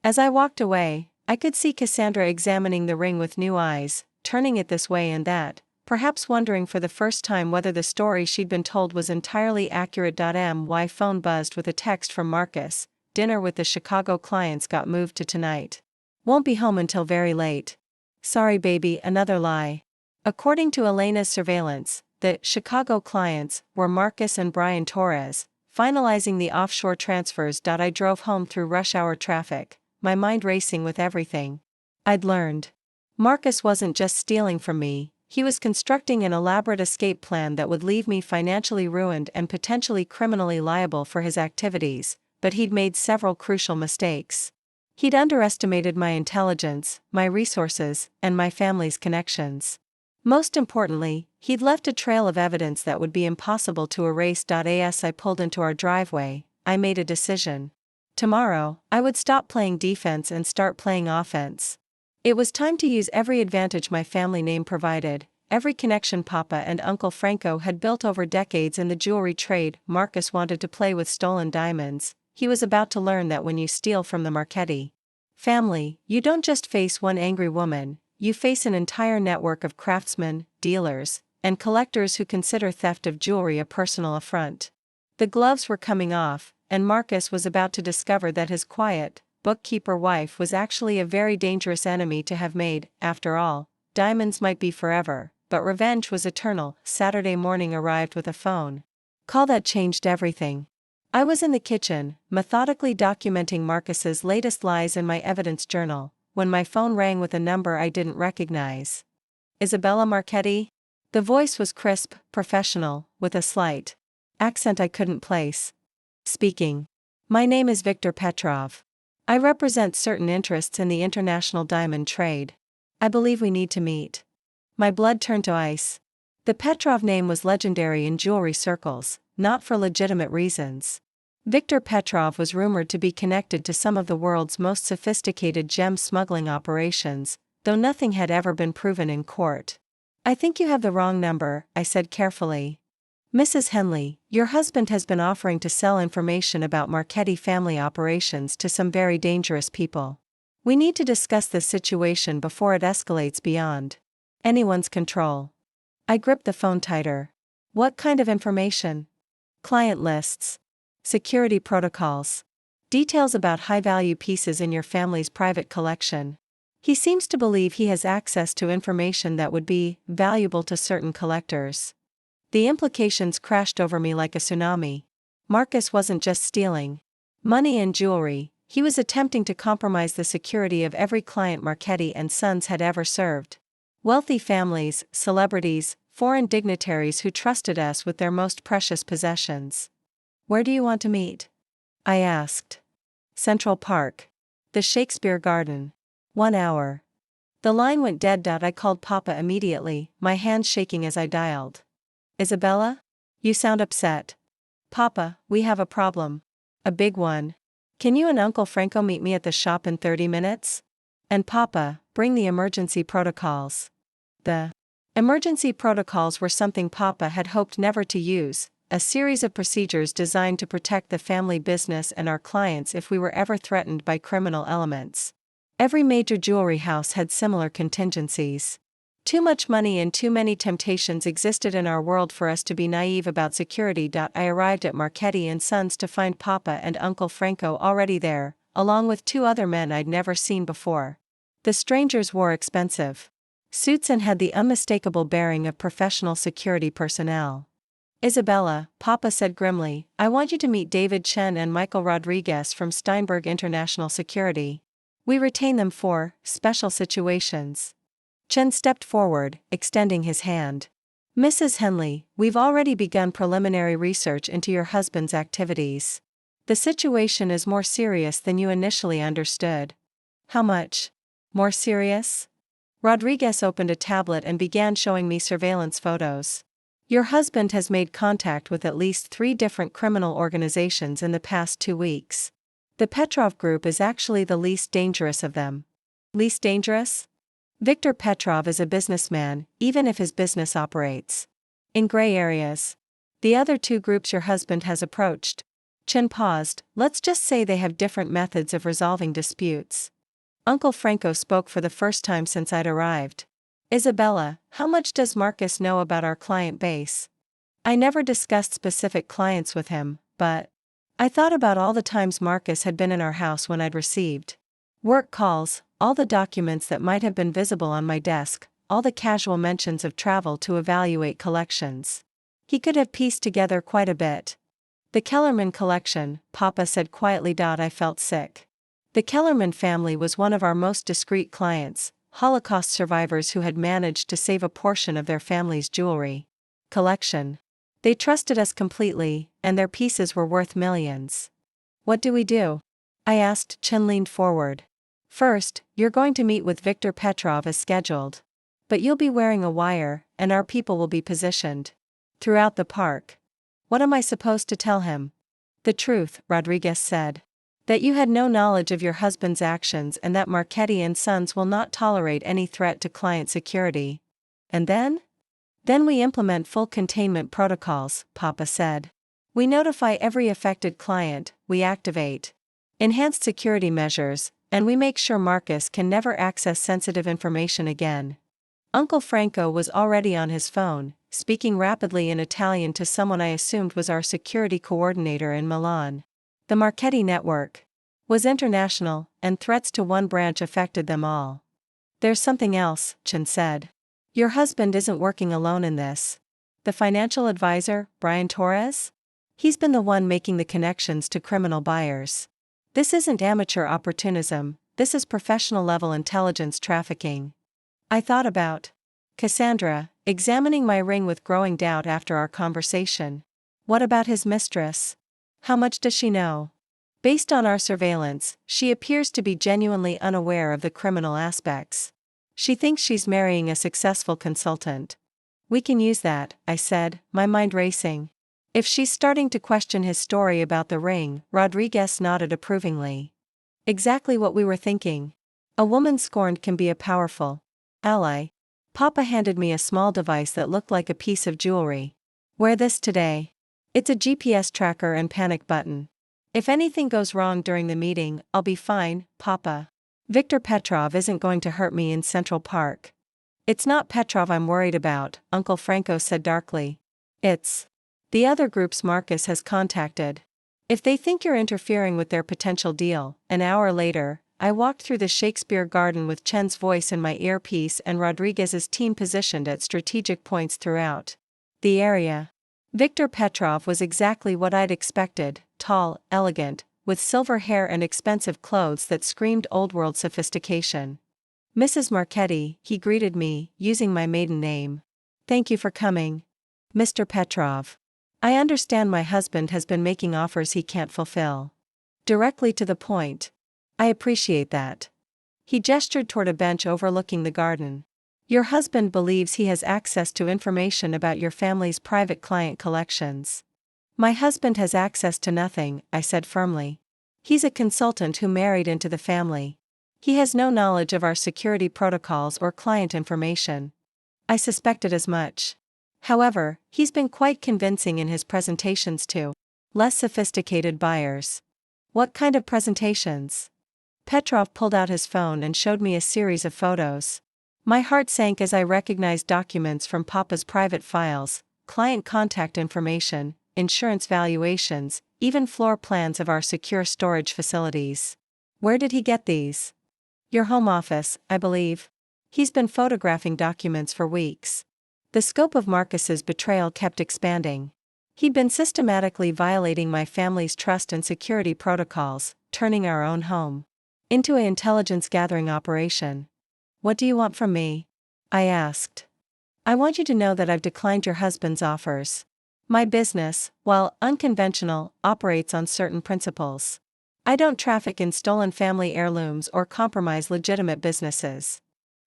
S1: As I walked away, I could see Cassandra examining the ring with new eyes, turning it this way and that, perhaps wondering for the first time whether the story she'd been told was entirely accurate. My phone buzzed with a text from Marcus. Dinner with the Chicago clients got moved to tonight. Won't be home until very late. Sorry baby, another lie. According to Elena's surveillance, the Chicago clients were Marcus and Brian Torres, finalizing the offshore transfers. I drove home through rush hour traffic, my mind racing with everything I'd learned. Marcus wasn't just stealing from me, he was constructing an elaborate escape plan that would leave me financially ruined and potentially criminally liable for his activities, but he'd made several crucial mistakes. He'd underestimated my intelligence, my resources, and my family's connections. Most importantly, he'd left a trail of evidence that would be impossible to erase. As I pulled into our driveway, I made a decision. Tomorrow, I would stop playing defense and start playing offense. It was time to use every advantage my family name provided, every connection Papa and Uncle Franco had built over decades in the jewelry trade. Marcus wanted to play with stolen diamonds. He was about to learn that when you steal from the Marchetti family, you don't just face one angry woman, you face an entire network of craftsmen, dealers, and collectors who consider theft of jewelry a personal affront. The gloves were coming off, and Marcus was about to discover that his quiet, bookkeeper wife was actually a very dangerous enemy to have made. After all, diamonds might be forever, but revenge was eternal. Saturday morning arrived with a phone call that changed everything. I was in the kitchen, methodically documenting Marcus's latest lies in my evidence journal, when my phone rang with a number I didn't recognize. Isabella Marchetti? The voice was crisp, professional, with a slight accent I couldn't place. Speaking. My name is Viktor Petrov. I represent certain interests in the international diamond trade. I believe we need to meet. My blood turned to ice. The Petrov name was legendary in jewelry circles, not for legitimate reasons. Viktor Petrov was rumored to be connected to some of the world's most sophisticated gem smuggling operations, though nothing had ever been proven in court. I think you have the wrong number, I said carefully. Mrs. Henley, your husband has been offering to sell information about Marchetti family operations to some very dangerous people. We need to discuss this situation before it escalates beyond anyone's control. I gripped the phone tighter. What kind of information? Client lists. Security protocols. Details about high-value pieces in your family's private collection. He seems to believe he has access to information that would be valuable to certain collectors. The implications crashed over me like a tsunami. Marcus wasn't just stealing money and jewelry, he was attempting to compromise the security of every client Marchetti and Sons had ever served. Wealthy families, celebrities, foreign dignitaries who trusted us with their most precious possessions. Where do you want to meet? I asked. Central Park. The Shakespeare Garden. 1 hour. The line went dead. I called Papa immediately, my hands shaking as I dialed. Isabella? You sound upset. Papa, we have a problem. A big one. Can you and Uncle Franco meet me at the shop in 30 minutes? And Papa, bring the emergency protocols. The emergency protocols were something Papa had hoped never to use, a series of procedures designed to protect the family business and our clients if we were ever threatened by criminal elements. Every major jewelry house had similar contingencies. Too much money and too many temptations existed in our world for us to be naive about security. I arrived at Marchetti and Sons to find Papa and Uncle Franco already there, along with 2 other men I'd never seen before. The strangers wore expensive suits and had the unmistakable bearing of professional security personnel. Isabella, Papa said grimly, I want you to meet David Chen and Michael Rodriguez from Steinberg International Security. We retain them for special situations. Chen stepped forward, extending his hand. Mrs. Henley, we've already begun preliminary research into your husband's activities. The situation is more serious than you initially understood. How much more serious? Rodriguez opened a tablet and began showing me surveillance photos. Your husband has made contact with at least 3 different criminal organizations in the past 2 weeks. The Petrov Group is actually the least dangerous of them. Least dangerous? Viktor Petrov is a businessman, even if his business operates in gray areas. The other 2 groups your husband has approached. Chen paused. Let's just say they have different methods of resolving disputes. Uncle Franco spoke for the first time since I'd arrived. Isabella, how much does Marcus know about our client base? I never discussed specific clients with him, but I thought about all the times Marcus had been in our house when I'd received work calls, all the documents that might have been visible on my desk, all the casual mentions of travel to evaluate collections. He could have pieced together quite a bit. The Kellerman collection, Papa said quietly. I felt sick. The Kellerman family was one of our most discreet clients, Holocaust survivors who had managed to save a portion of their family's jewelry collection. They trusted us completely, and their pieces were worth millions. What do we do? I asked. Chen leaned forward. First, you're going to meet with Viktor Petrov as scheduled. But you'll be wearing a wire, and our people will be positioned throughout the park. What am I supposed to tell him? The truth, Rodriguez said. That you had no knowledge of your husband's actions and that Marchetti and Sons will not tolerate any threat to client security. And then? Then we implement full containment protocols, Papa said. We notify every affected client, we activate enhanced security measures, and we make sure Marcus can never access sensitive information again. Uncle Franco was already on his phone, speaking rapidly in Italian to someone I assumed was our security coordinator in Milan. The Marchetti network was international, and threats to one branch affected them all. There's something else, Chen said. Your husband isn't working alone in this. The financial advisor, Brian Torres? He's been the one making the connections to criminal buyers. This isn't amateur opportunism, this is professional-level intelligence trafficking. I thought about Cassandra, examining my ring with growing doubt after our conversation. What about his mistress? How much does she know? Based on our surveillance, she appears to be genuinely unaware of the criminal aspects. She thinks she's marrying a successful consultant. We can use that, I said, my mind racing. If she's starting to question his story about the ring, Rodriguez nodded approvingly. Exactly what we were thinking. A woman scorned can be a powerful ally. Papa handed me a small device that looked like a piece of jewelry. Wear this today. It's a GPS tracker and panic button. If anything goes wrong during the meeting, I'll be fine, Papa. Viktor Petrov isn't going to hurt me in Central Park. It's not Petrov I'm worried about, Uncle Franco said darkly. It's the other groups Marcus has contacted. If they think you're interfering with their potential deal. An hour later, I walked through the Shakespeare Garden with Chen's voice in my earpiece and Rodriguez's team positioned at strategic points throughout the area. Viktor Petrov was exactly what I'd expected, tall, elegant, with silver hair and expensive clothes that screamed old-world sophistication. Mrs. Marchetti, he greeted me, using my maiden name. Thank you for coming. Mr. Petrov. I understand my husband has been making offers he can't fulfill. Directly to the point. I appreciate that. He gestured toward a bench overlooking the garden. Your husband believes he has access to information about your family's private client collections. My husband has access to nothing, I said firmly. He's a consultant who married into the family. He has no knowledge of our security protocols or client information. I suspected as much. However, he's been quite convincing in his presentations to less sophisticated buyers. What kind of presentations? Petrov pulled out his phone and showed me a series of photos. My heart sank as I recognized documents from Papa's private files, client contact information, insurance valuations, even floor plans of our secure storage facilities. Where did he get these? Your home office, I believe. He's been photographing documents for weeks. The scope of Marcus's betrayal kept expanding. He'd been systematically violating my family's trust and security protocols, turning our own home into an intelligence-gathering operation. What do you want from me? I asked. I want you to know that I've declined your husband's offers. My business, while unconventional, operates on certain principles. I don't traffic in stolen family heirlooms or compromise legitimate businesses.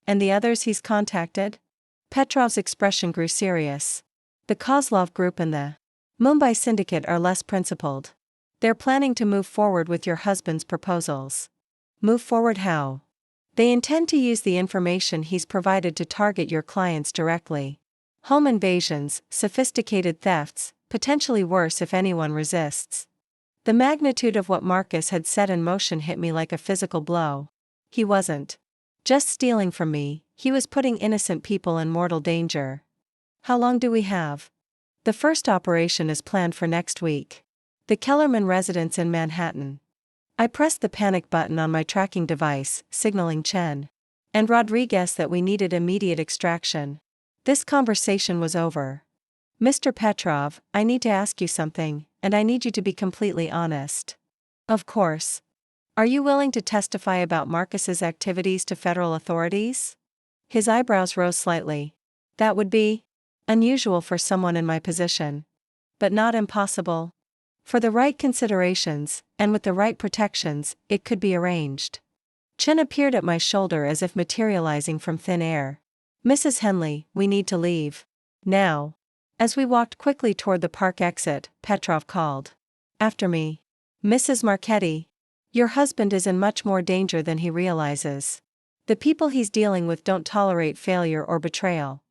S1: And the others he's contacted? Petrov's expression grew serious. The Kozlov Group and the Mumbai Syndicate are less principled. They're planning to move forward with your husband's proposals. Move forward how? They intend to use the information he's provided to target your clients directly. Home invasions, sophisticated thefts, potentially worse if anyone resists. The magnitude of what Marcus had set in motion hit me like a physical blow. He wasn't just stealing from me, he was putting innocent people in mortal danger. How long do we have? The first operation is planned for next week. The Kellerman residence in Manhattan. I pressed the panic button on my tracking device, signaling Chen and Rodriguez that we needed immediate extraction. This conversation was over. Mr. Petrov, I need to ask you something, and I need you to be completely honest. Of course. Are you willing to testify about Marcus's activities to federal authorities? His eyebrows rose slightly. That would be unusual for someone in my position. But not impossible. For the right considerations, and with the right protections, it could be arranged. Chen appeared at my shoulder as if materializing from thin air. Mrs. Henley, we need to leave. Now. As we walked quickly toward the park exit, Petrov called. After me. Mrs. Marchetti. Your husband is in much more danger than he realizes. The people he's dealing with don't tolerate failure or betrayal.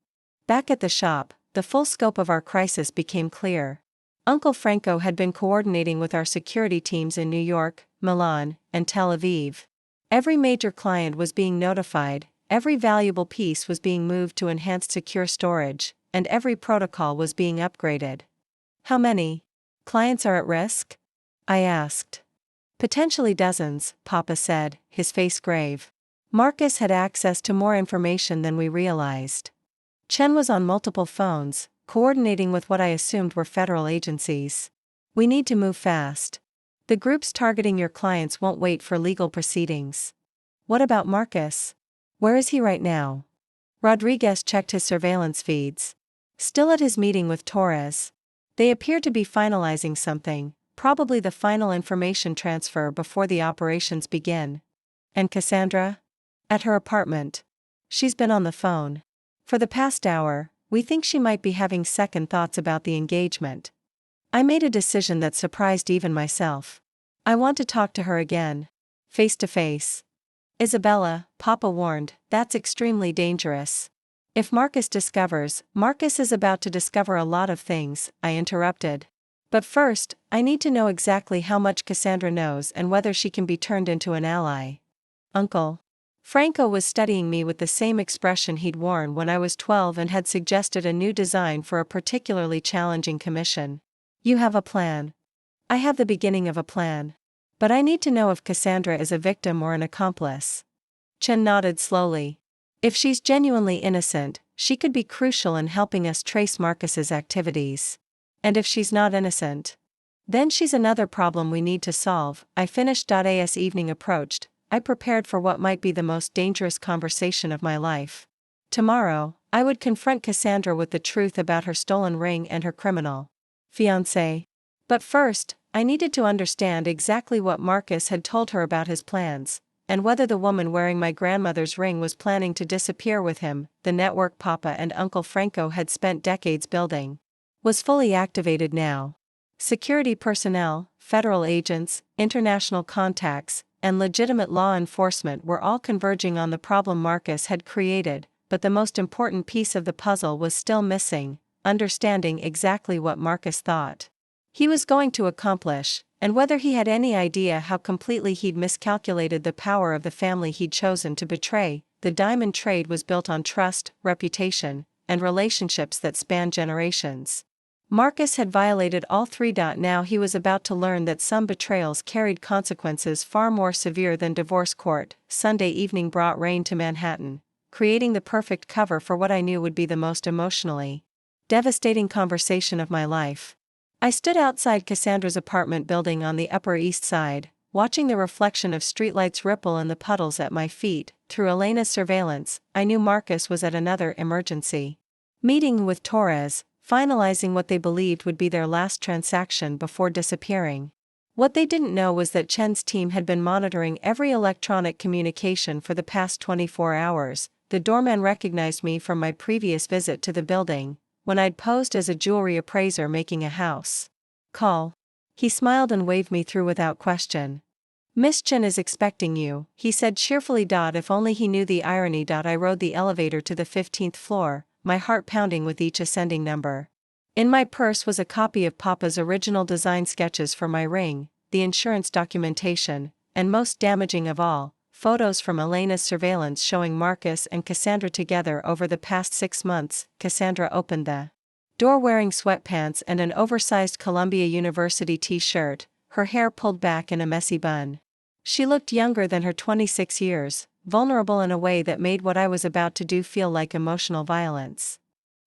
S1: Back at the shop, the full scope of our crisis became clear. Uncle Franco had been coordinating with our security teams in New York, Milan, and Tel Aviv. Every major client was being notified, every valuable piece was being moved to enhanced secure storage, and every protocol was being upgraded. How many clients are at risk? I asked. Potentially dozens, Papa said, his face grave. Marcus had access to more information than we realized. Chen was on multiple phones, coordinating with what I assumed were federal agencies. We need to move fast. The groups targeting your clients won't wait for legal proceedings. What about Marcus? Where is he right now? Rodriguez checked his surveillance feeds. Still at his meeting with Torres. They appear to be finalizing something, probably the final information transfer before the operations begin. And Cassandra? At her apartment. She's been on the phone. For the past hour, we think she might be having second thoughts about the engagement. I made a decision that surprised even myself. I want to talk to her again. Face to face. Isabella, Papa warned, that's extremely dangerous. If Marcus is about to discover a lot of things, I interrupted. But first, I need to know exactly how much Cassandra knows and whether she can be turned into an ally. Uncle Franco was studying me with the same expression he'd worn when I was 12 and had suggested a new design for a particularly challenging commission. You have a plan. I have the beginning of a plan. But I need to know if Cassandra is a victim or an accomplice. Chen nodded slowly. If she's genuinely innocent, she could be crucial in helping us trace Marcus's activities. And if she's not innocent, then she's another problem we need to solve. I finished. As evening approached, I prepared for what might be the most dangerous conversation of my life. Tomorrow, I would confront Cassandra with the truth about her stolen ring and her criminal fiancé. But first, I needed to understand exactly what Marcus had told her about his plans, and whether the woman wearing my grandmother's ring was planning to disappear with him. The network Papa and Uncle Franco had spent decades building was fully activated now. Security personnel, federal agents, international contacts, and legitimate law enforcement were all converging on the problem Marcus had created, but the most important piece of the puzzle was still missing: understanding exactly what Marcus thought he was going to accomplish, and whether he had any idea how completely he'd miscalculated the power of the family he'd chosen to betray. The diamond trade was built on trust, reputation, and relationships that span generations. Marcus had violated all three. Now he was about to learn that some betrayals carried consequences far more severe than divorce court. Sunday evening brought rain to Manhattan, creating the perfect cover for what I knew would be the most emotionally devastating conversation of my life. I stood outside Cassandra's apartment building on the Upper East Side, watching the reflection of streetlights ripple in the puddles at my feet. Through Elena's surveillance, I knew Marcus was at another emergency meeting with Torres, finalizing what they believed would be their last transaction before disappearing. What they didn't know was that Chen's team had been monitoring every electronic communication for the past 24 hours. The doorman recognized me from my previous visit to the building, when I'd posed as a jewelry appraiser making a house call. He smiled and waved me through without question. Miss Chen is expecting you, he said cheerfully. If only he knew the irony. I rode the elevator to the 15th floor, my heart pounding with each ascending number. In my purse was a copy of Papa's original design sketches for my ring, the insurance documentation, and most damaging of all, photos from Elena's surveillance showing Marcus and Cassandra together over the past 6 months. Cassandra opened the door wearing sweatpants and an oversized Columbia University t-shirt, her hair pulled back in a messy bun. She looked younger than her 26 years, vulnerable in a way that made what I was about to do feel like emotional violence.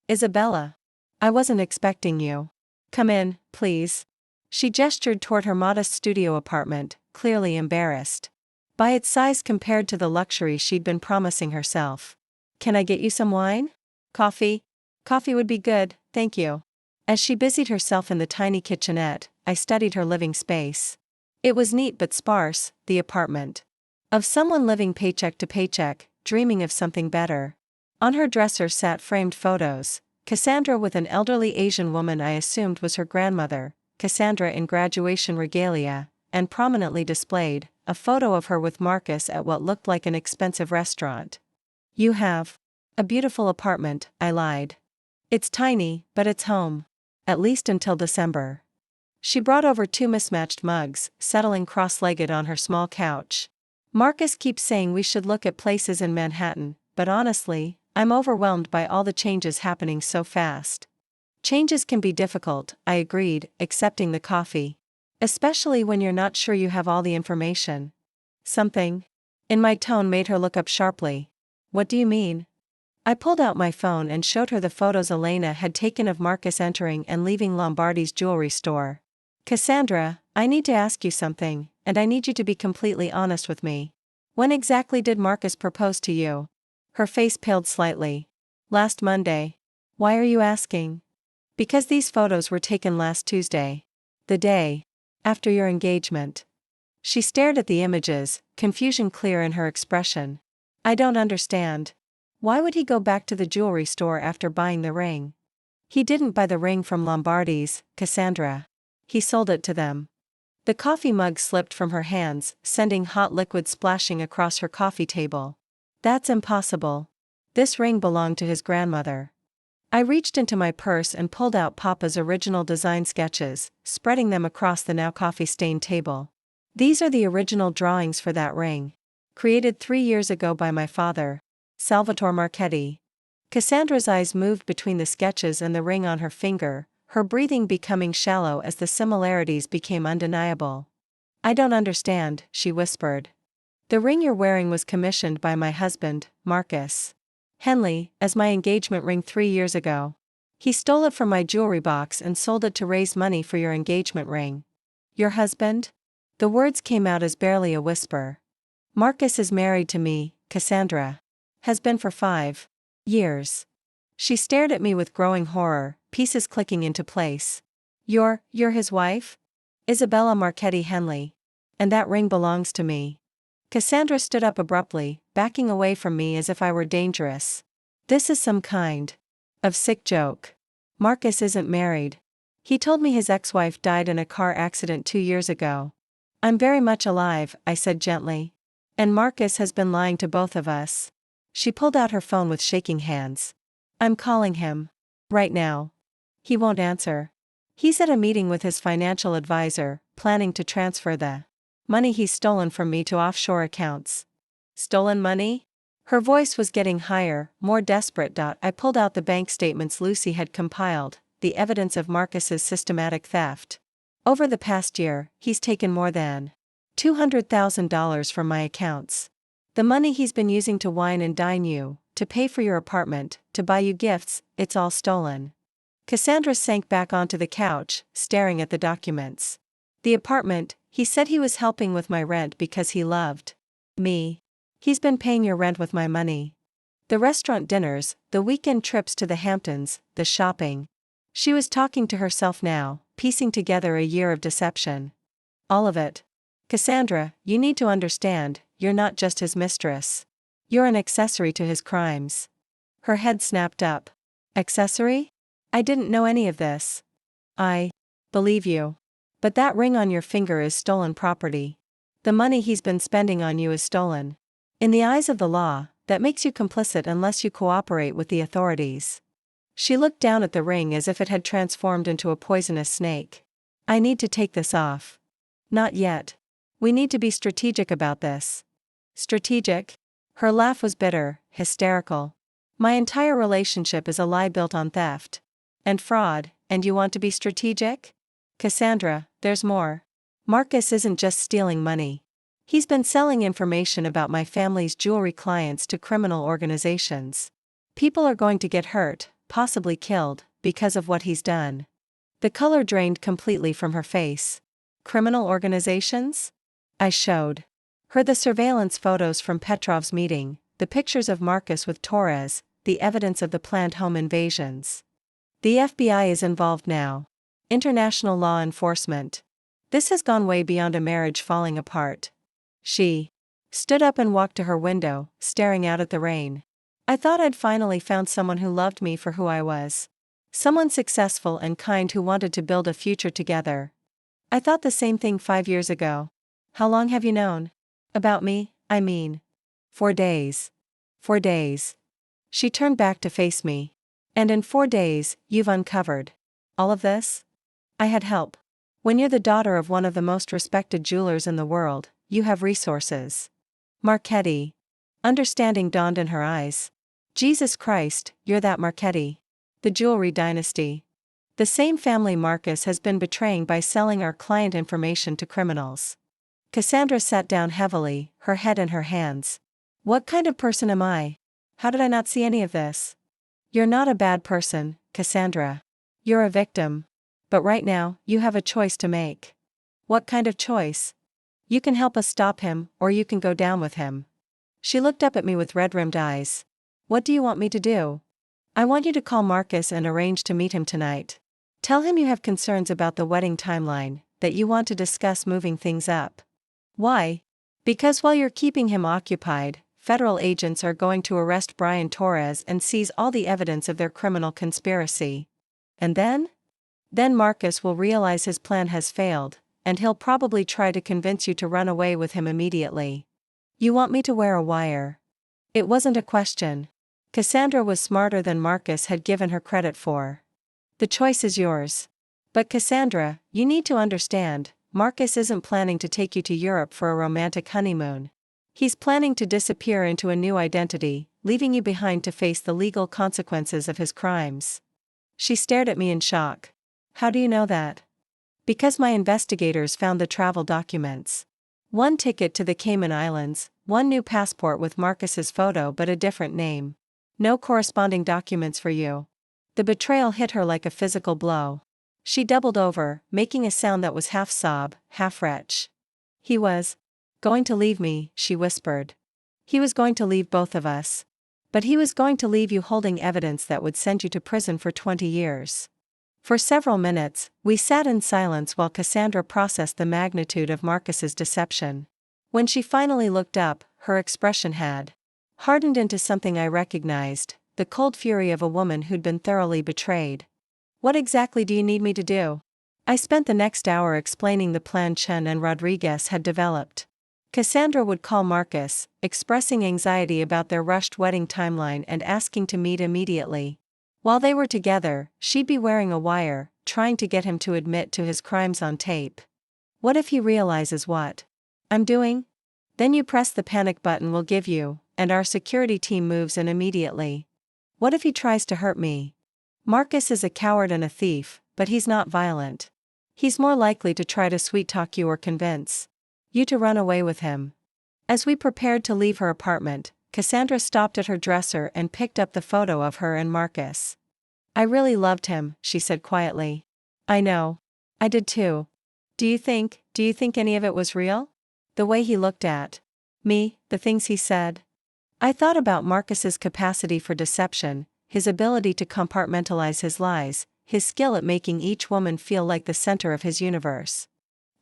S1: Isabella. I wasn't expecting you. Come in, please. She gestured toward her modest studio apartment, clearly embarrassed. By its size compared to the luxury she'd been promising herself. "Can I get you some wine? Coffee? Coffee would be good, thank you." As she busied herself in the tiny kitchenette, I studied her living space. It was neat but sparse, the apartment. Of someone living paycheck to paycheck, dreaming of something better. On her dresser sat framed photos. Cassandra with an elderly Asian woman I assumed was her grandmother, Cassandra in graduation regalia, and prominently displayed, a photo of her with Marcus at what looked like an expensive restaurant. "You have a beautiful apartment," I lied. "It's tiny, but it's home. At least until December." She brought over 2 mismatched mugs, settling cross-legged on her small couch. "Marcus keeps saying we should look at places in Manhattan, but honestly, I'm overwhelmed by all the changes happening so fast." "Changes can be difficult," I agreed, accepting the coffee. "Especially when you're not sure you have all the information." Something in my tone made her look up sharply. "What do you mean?" I pulled out my phone and showed her the photos Elena had taken of Marcus entering and leaving Lombardi's jewelry store. "Cassandra, I need to ask you something, and I need you to be completely honest with me. When exactly did Marcus propose to you?" Her face paled slightly. "Last Monday." "Why are you asking?" "Because these photos were taken last Tuesday. The day after your engagement." She stared at the images, confusion clear in her expression. "I don't understand. Why would he go back to the jewelry store after buying the ring?" "He didn't buy the ring from Lombardi's, Cassandra. He sold it to them." The coffee mug slipped from her hands, sending hot liquid splashing across her coffee table. "That's impossible. This ring belonged to his grandmother." I reached into my purse and pulled out Papa's original design sketches, spreading them across the now coffee-stained table. "These are the original drawings for that ring. Created 3 years ago by my father, Salvatore Marchetti." Cassandra's eyes moved between the sketches and the ring on her finger, her breathing becoming shallow as the similarities became undeniable. "I don't understand," she whispered. "The ring you're wearing was commissioned by my husband, Marcus Henley, as my engagement ring 3 years ago. He stole it from my jewelry box and sold it to raise money for your engagement ring." "Your husband?" The words came out as barely a whisper. "Marcus is married to me, Cassandra. Has been for 5 years." She stared at me with growing horror, pieces clicking into place. You're his wife? Isabella Marchetti Henley. And that ring belongs to me." Cassandra stood up abruptly, backing away from me as if I were dangerous. "This is some kind of sick joke. Marcus isn't married. He told me his ex-wife died in a car accident 2 years ago." "I'm very much alive," I said gently. "And Marcus has been lying to both of us." She pulled out her phone with shaking hands. "I'm calling him. Right now. He won't answer. He's at a meeting with his financial advisor, planning to transfer the money he's stolen from me to offshore accounts." "Stolen money?" Her voice was getting higher, more desperate. I pulled out the bank statements Lucy had compiled, the evidence of Marcus's systematic theft. "Over the past year, he's taken more than $200,000 from my accounts. The money he's been using to wine and dine you, to pay for your apartment, to buy you gifts, it's all stolen." Cassandra sank back onto the couch, staring at the documents. "The apartment, he said he was helping with my rent because he loved me. He's been paying your rent with my money. The restaurant dinners, the weekend trips to the Hamptons, the shopping." She was talking to herself now, piecing together a year of deception. "All of it. Cassandra, you need to understand, you're not just his mistress. You're an accessory to his crimes." Her head snapped up. "Accessory? I didn't know any of this." "I believe you. But that ring on your finger is stolen property. The money he's been spending on you is stolen. In the eyes of the law, that makes you complicit unless you cooperate with the authorities." She looked down at the ring as if it had transformed into a poisonous snake. "I need to take this off." "Not yet. We need to be strategic about this." "Strategic?" Her laugh was bitter, hysterical. "My entire relationship is a lie built on theft and fraud, and you want to be strategic? Cassandra, there's more. Marcus isn't just stealing money. He's been selling information about my family's jewelry clients to criminal organizations. People are going to get hurt, possibly killed, because of what he's done." The color drained completely from her face. "Criminal organizations?" I showed her the surveillance photos from Petrov's meeting, the pictures of Marcus with Torres, the evidence of the planned home invasions. The FBI is involved now. International law enforcement. This has gone way beyond a marriage falling apart. She stood up and walked to her window, staring out at the rain. I thought I'd finally found someone who loved me for who I was. Someone successful and kind who wanted to build a future together. I thought the same thing 5 years ago. How long have you known? About me, I mean. 4 days. 4 days. She turned back to face me. And in 4 days, you've uncovered all of this? I had help. When you're the daughter of one of the most respected jewelers in the world, you have resources. Marchetti. Understanding dawned in her eyes. Jesus Christ, you're that Marchetti. The jewelry dynasty. The same family Marcus has been betraying by selling our client information to criminals. Cassandra sat down heavily, her head in her hands. What kind of person am I? How did I not see any of this? You're not a bad person, Cassandra. You're a victim. But right now, you have a choice to make. What kind of choice? You can help us stop him, or you can go down with him. She looked up at me with red-rimmed eyes. What do you want me to do? I want you to call Marcus and arrange to meet him tonight. Tell him you have concerns about the wedding timeline, that you want to discuss moving things up. Why? Because while you're keeping him occupied, federal agents are going to arrest Brian Torres and seize all the evidence of their criminal conspiracy. And then? Then Marcus will realize his plan has failed, and he'll probably try to convince you to run away with him immediately. You want me to wear a wire? It wasn't a question. Cassandra was smarter than Marcus had given her credit for. The choice is yours. But Cassandra, you need to understand, Marcus isn't planning to take you to Europe for a romantic honeymoon. He's planning to disappear into a new identity, leaving you behind to face the legal consequences of his crimes. She stared at me in shock. How do you know that? Because my investigators found the travel documents. 1 ticket to the Cayman Islands, 1 new passport with Marcus's photo but a different name. No corresponding documents for you. The betrayal hit her like a physical blow. She doubled over, making a sound that was half sob, half retch. He was going to leave me, she whispered. He was going to leave both of us. But he was going to leave you holding evidence that would send you to prison for 20 years. For several minutes, we sat in silence while Cassandra processed the magnitude of Marcus's deception. When she finally looked up, her expression had hardened into something I recognized, the cold fury of a woman who'd been thoroughly betrayed. What exactly do you need me to do? I spent the next hour explaining the plan Chen and Rodriguez had developed. Cassandra would call Marcus, expressing anxiety about their rushed wedding timeline and asking to meet immediately. While they were together, she'd be wearing a wire, trying to get him to admit to his crimes on tape. What if he realizes what I'm doing? Then you press the panic button we'll give you, and our security team moves in immediately. What if he tries to hurt me? Marcus is a coward and a thief, but he's not violent. He's more likely to try to sweet-talk you or convince you to run away with him. As we prepared to leave her apartment, Cassandra stopped at her dresser and picked up the photo of her and Marcus. I really loved him, she said quietly. I know. I did too. Do you think any of it was real? The way he looked at me, the things he said. I thought about Marcus's capacity for deception, his ability to compartmentalize his lies, his skill at making each woman feel like the center of his universe.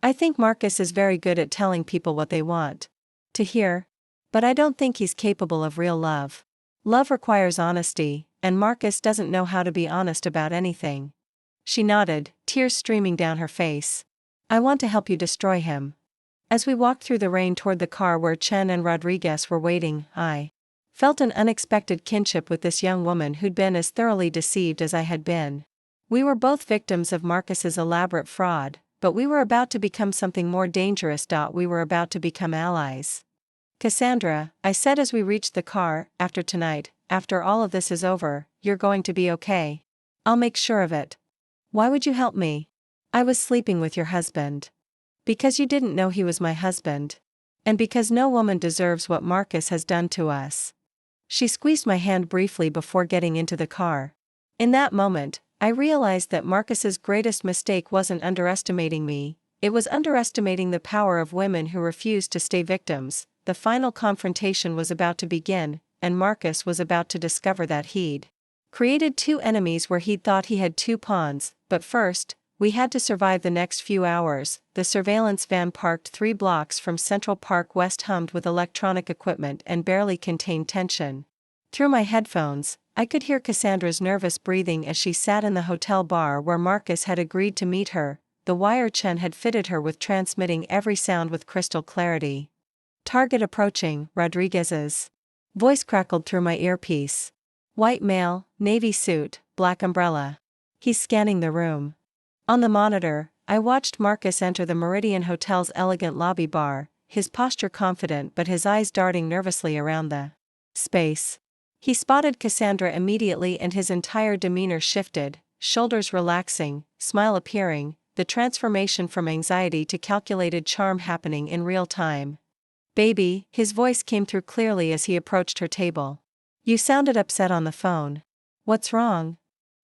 S1: I think Marcus is very good at telling people what they want to hear. But I don't think he's capable of real love. Love requires honesty, and Marcus doesn't know how to be honest about anything. She nodded, tears streaming down her face. I want to help you destroy him. As we walked through the rain toward the car where Chen and Rodriguez were waiting, I felt an unexpected kinship with this young woman who'd been as thoroughly deceived as I had been. We were both victims of Marcus's elaborate fraud, but we were about to become something more dangerous. We were about to become allies. Cassandra, I said as we reached the car, after tonight, after all of this is over, you're going to be okay. I'll make sure of it. Why would you help me? I was sleeping with your husband. Because you didn't know he was my husband. And because no woman deserves what Marcus has done to us. She squeezed my hand briefly before getting into the car. In that moment, I realized that Marcus's greatest mistake wasn't underestimating me, It was underestimating the power of women who refused to stay victims. The final confrontation was about to begin, and Marcus was about to discover that he'd created two enemies where he'd thought he had two pawns. But first, we had to survive the next few hours. The surveillance van parked 3 blocks from Central Park West hummed with electronic equipment and barely contained tension. Through my headphones, I could hear Cassandra's nervous breathing as she sat in the hotel bar where Marcus had agreed to meet her. The wire Chen had fitted her with, transmitting every sound with crystal clarity. Target approaching, Rodriguez's voice crackled through my earpiece. White male, navy suit, black umbrella. He's scanning the room. On the monitor, I watched Marcus enter the Meridian Hotel's elegant lobby bar, his posture confident but his eyes darting nervously around the space. He spotted Cassandra immediately and his entire demeanor shifted, shoulders relaxing, smile appearing, the transformation from anxiety to calculated charm happening in real time. "Baby," his voice came through clearly as he approached her table. "You sounded upset on the phone. What's wrong?"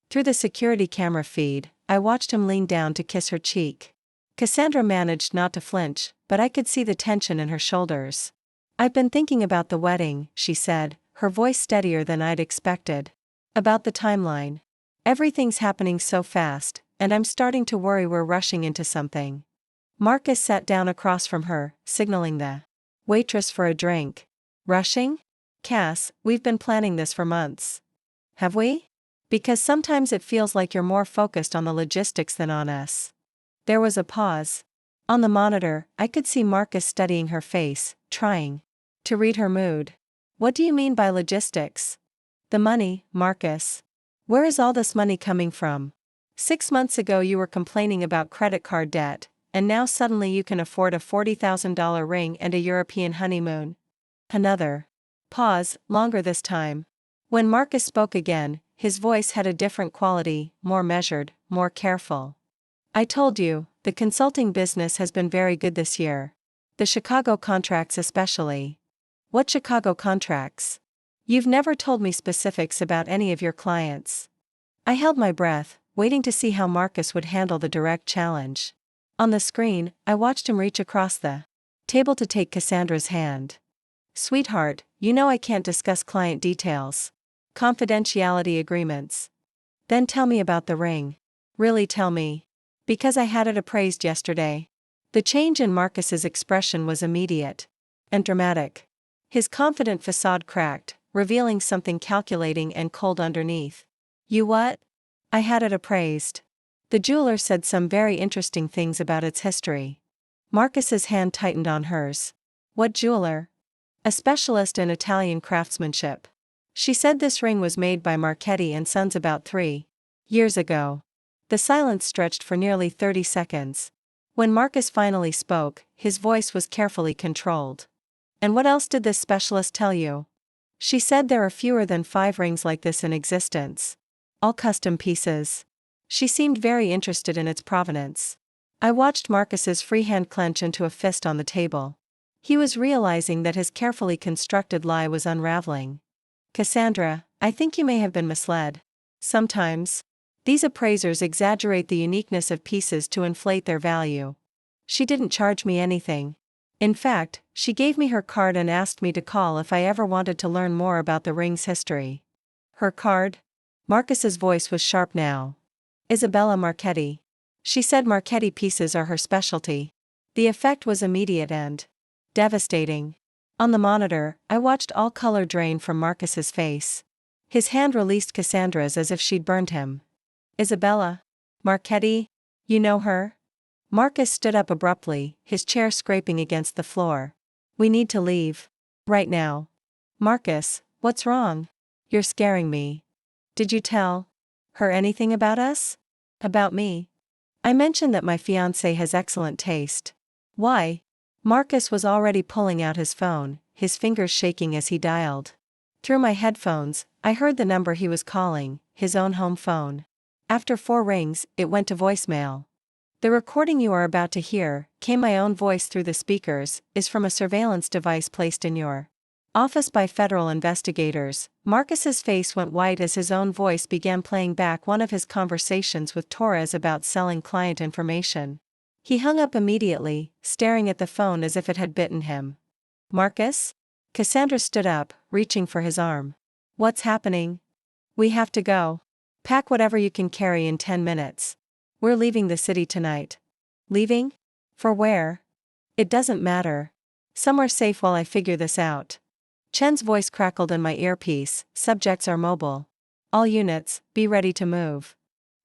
S1: Through the security camera feed, I watched him lean down to kiss her cheek. Cassandra managed not to flinch, but I could see the tension in her shoulders. "I've been thinking about the wedding," she said, her voice steadier than I'd expected. "About the timeline. Everything's happening so fast, and I'm starting to worry we're rushing into something." Marcus sat down across from her, signaling the waitress for a drink. "Rushing? Cass, we've been planning this for months." "Have we? Because sometimes it feels like you're more focused on the logistics than on us." There was a pause. On the monitor, I could see Marcus studying her face, trying to read her mood. "What do you mean by logistics?" "The money, Marcus. Where is all this money coming from? 6 months ago you were complaining about credit card debt, and now suddenly you can afford a $40,000 ring and a European honeymoon." Another pause, longer this time. When Marcus spoke again, his voice had a different quality, more measured, more careful. "I told you, the consulting business has been very good this year. The Chicago contracts especially." "What Chicago contracts? You've never told me specifics about any of your clients." I held my breath, waiting to see how Marcus would handle the direct challenge. On the screen, I watched him reach across the table to take Cassandra's hand. "Sweetheart, you know I can't discuss client details. Confidentiality agreements." "Then tell me about the ring." "Really tell me. Because I had it appraised yesterday." The change in Marcus's expression was immediate and dramatic. His confident facade cracked, revealing something calculating and cold underneath. "You what?" "I had it appraised. The jeweler said some very interesting things about its history." Marcus's hand tightened on hers. "What jeweler?" "A specialist in Italian craftsmanship. She said this ring was made by Marchetti and Sons about 3 years ago." The silence stretched for nearly 30 seconds. When Marcus finally spoke, his voice was carefully controlled. "And what else did this specialist tell you?" "She said there are fewer than 5 rings like this in existence. All custom pieces." She seemed very interested in its provenance. I watched Marcus's free hand clench into a fist on the table. He was realizing that his carefully constructed lie was unraveling. "Cassandra, I think you may have been misled. Sometimes these appraisers exaggerate the uniqueness of pieces to inflate their value." "She didn't charge me anything. In fact, she gave me her card and asked me to call if I ever wanted to learn more about the ring's history." "Her card?" Marcus's voice was sharp now. "Isabella Marchetti. She said Marchetti pieces are her specialty." The effect was immediate and devastating. On the monitor, I watched all color drain from Marcus's face. His hand released Cassandra's as if she'd burned him. "Isabella Marchetti? You know her?" Marcus stood up abruptly, his chair scraping against the floor. "We need to leave. Right now." "Marcus, what's wrong? You're scaring me." "Did you tell her anything about us?" "About me?" "I mentioned that my fiancé has excellent taste." "Why?" Marcus was already pulling out his phone, his fingers shaking as he dialed. Through my headphones, I heard the number he was calling, his own home phone. After 4 rings, it went to voicemail. "The recording you are about to hear," came my own voice through the speakers, "is from a surveillance device placed in your office by federal investigators." Marcus's face went white as his own voice began playing back one of his conversations with Torres about selling client information. He hung up immediately, staring at the phone as if it had bitten him. Marcus? Cassandra stood up, reaching for his arm. What's happening? We have to go. Pack whatever you can carry in 10 minutes. We're leaving the city tonight. Leaving? For where? It doesn't matter. Somewhere safe while I figure this out. Chen's voice crackled in my earpiece. Subjects are mobile. All units, be ready to move.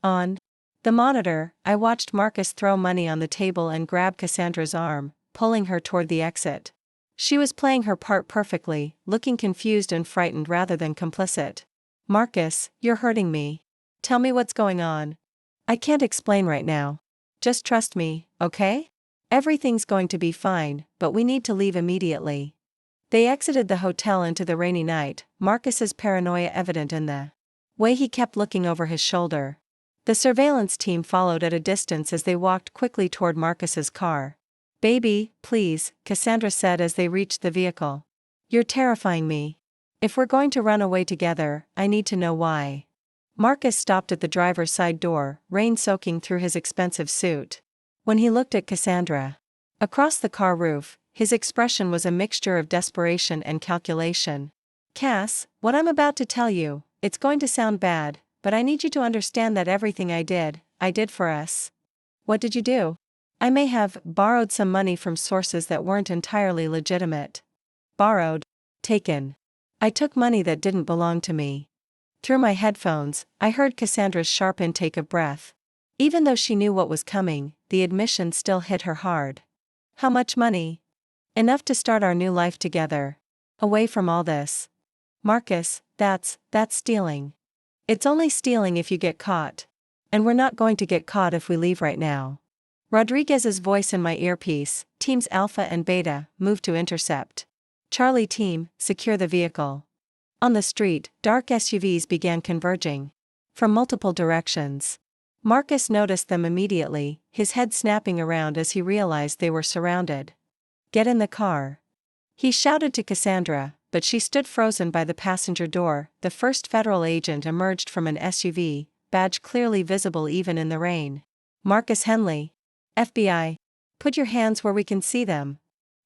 S1: On the monitor, I watched Marcus throw money on the table and grab Cassandra's arm, pulling her toward the exit. She was playing her part perfectly, looking confused and frightened rather than complicit. Marcus, you're hurting me. Tell me what's going on. I can't explain right now. Just trust me, okay? Everything's going to be fine, but we need to leave immediately. They exited the hotel into the rainy night, Marcus's paranoia evident in the way he kept looking over his shoulder. The surveillance team followed at a distance as they walked quickly toward Marcus's car. Baby, please, Cassandra said as they reached the vehicle. You're terrifying me. If we're going to run away together, I need to know why. Marcus stopped at the driver's side door, rain soaking through his expensive suit. When he looked at Cassandra across the car roof, his expression was a mixture of desperation and calculation. Cass, what I'm about to tell you, it's going to sound bad, but I need you to understand that everything I did for us. What did you do? I may have borrowed some money from sources that weren't entirely legitimate. Borrowed. Taken. I took money that didn't belong to me. Through my headphones, I heard Cassandra's sharp intake of breath. Even though she knew what was coming, the admission still hit her hard. How much money? Enough to start our new life together. Away from all this. Marcus, that's stealing. It's only stealing if you get caught. And we're not going to get caught if we leave right now. Rodriguez's voice in my earpiece, teams Alpha and Beta, moved to intercept. Charlie team, secure the vehicle. On the street, dark SUVs began converging. From multiple directions. Marcus noticed them immediately, his head snapping around as he realized they were surrounded. Get in the car. He shouted to Cassandra, but she stood frozen by the passenger door. The first federal agent emerged from an SUV, badge clearly visible even in the rain. Marcus Henley. FBI. Put your hands where we can see them.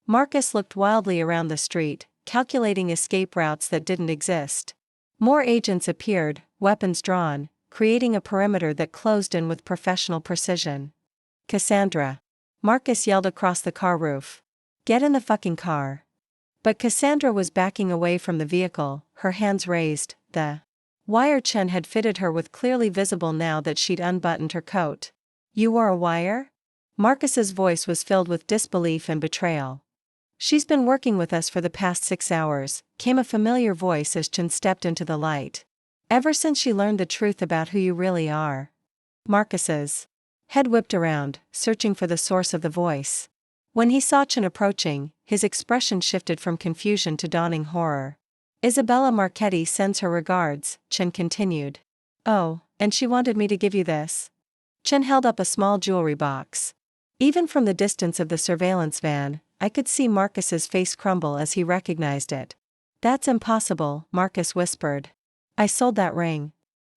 S1: Marcus looked wildly around the street, calculating escape routes that didn't exist. More agents appeared, weapons drawn, creating a perimeter that closed in with professional precision. Cassandra. Marcus yelled across the car roof. Get in the fucking car. But Cassandra was backing away from the vehicle, her hands raised. The wire Chen had fitted her with clearly visible now that she'd unbuttoned her coat. You wore a wire? Marcus's voice was filled with disbelief and betrayal. She's been working with us for the past 6 hours, came a familiar voice as Chen stepped into the light. Ever since she learned the truth about who you really are. Marcus's head whipped around, searching for the source of the voice. When he saw Chen approaching, his expression shifted from confusion to dawning horror. Isabella Marchetti sends her regards, Chen continued. Oh, and she wanted me to give you this. Chen held up a small jewelry box. Even from the distance of the surveillance van, I could see Marcus's face crumble as he recognized it. That's impossible, Marcus whispered. I sold that ring.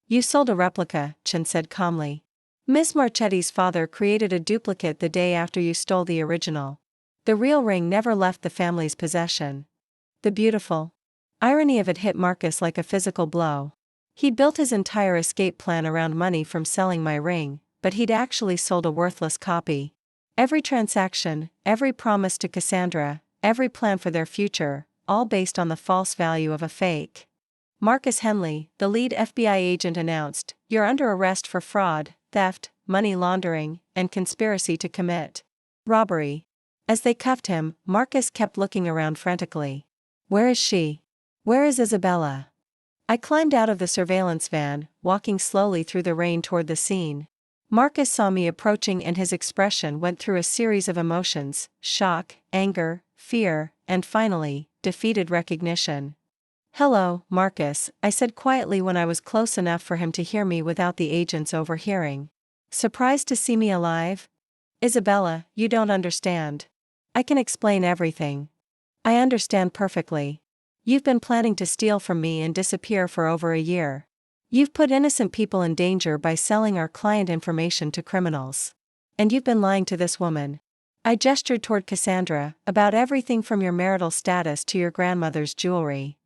S1: You sold a replica, Chen said calmly. Miss Marchetti's father created a duplicate the day after you stole the original. The real ring never left the family's possession. The beautiful irony of it hit Marcus like a physical blow. He'd built his entire escape plan around money from selling my ring, but he'd actually sold a worthless copy. Every transaction, every promise to Cassandra, every plan for their future, all based on the false value of a fake. Marcus Henley, the lead FBI agent, announced, "You're under arrest for fraud, theft, money laundering, and conspiracy to commit robbery." As they cuffed him, Marcus kept looking around frantically. Where is she? Where is Isabella? I climbed out of the surveillance van, walking slowly through the rain toward the scene. Marcus saw me approaching and his expression went through a series of emotions: shock, anger, fear, and finally, defeated recognition. Hello, Marcus, I said quietly when I was close enough for him to hear me without the agents overhearing. Surprised to see me alive? Isabella, you don't understand. I can explain everything. I understand perfectly. You've been planning to steal from me and disappear for over a year. You've put innocent people in danger by selling our client information to criminals. And you've been lying to this woman. I gestured toward Cassandra, about everything from your marital status to your grandmother's jewelry.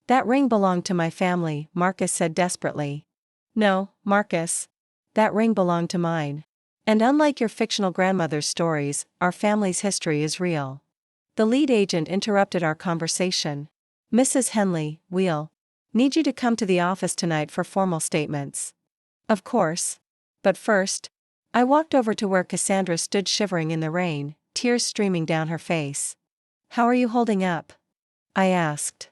S1: That ring belonged to my family, Marcus said desperately. No, Marcus. That ring belonged to mine. And unlike your fictional grandmother's stories, our family's history is real. The lead agent interrupted our conversation. Mrs. Henley, we'll need you to come to the office tonight for formal statements. Of course. But first, I walked over to where Cassandra stood shivering in the rain, tears streaming down her face. How are you holding up? I asked.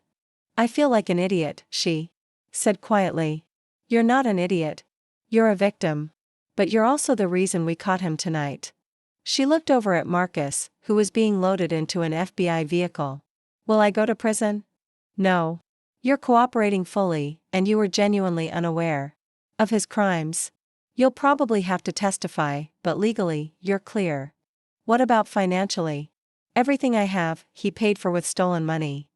S1: I feel like an idiot, she said quietly. You're not an idiot. You're a victim. But you're also the reason we caught him tonight. She looked over at Marcus, who was being loaded into an FBI vehicle. Will I go to prison? No. You're cooperating fully, and you were genuinely unaware of his crimes. You'll probably have to testify, but legally, you're clear. What about financially? Everything I have, he paid for with stolen money.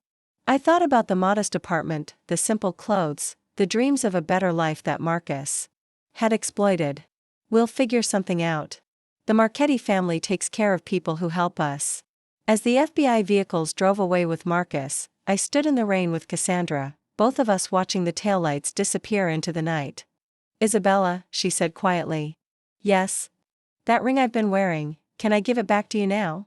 S1: I thought about the modest apartment, the simple clothes, the dreams of a better life that Marcus had exploited. We'll figure something out. The Marchetti family takes care of people who help us. As the FBI vehicles drove away with Marcus, I stood in the rain with Cassandra, both of us watching the taillights disappear into the night. Isabella, she said quietly. Yes. That ring I've been wearing, can I give it back to you now?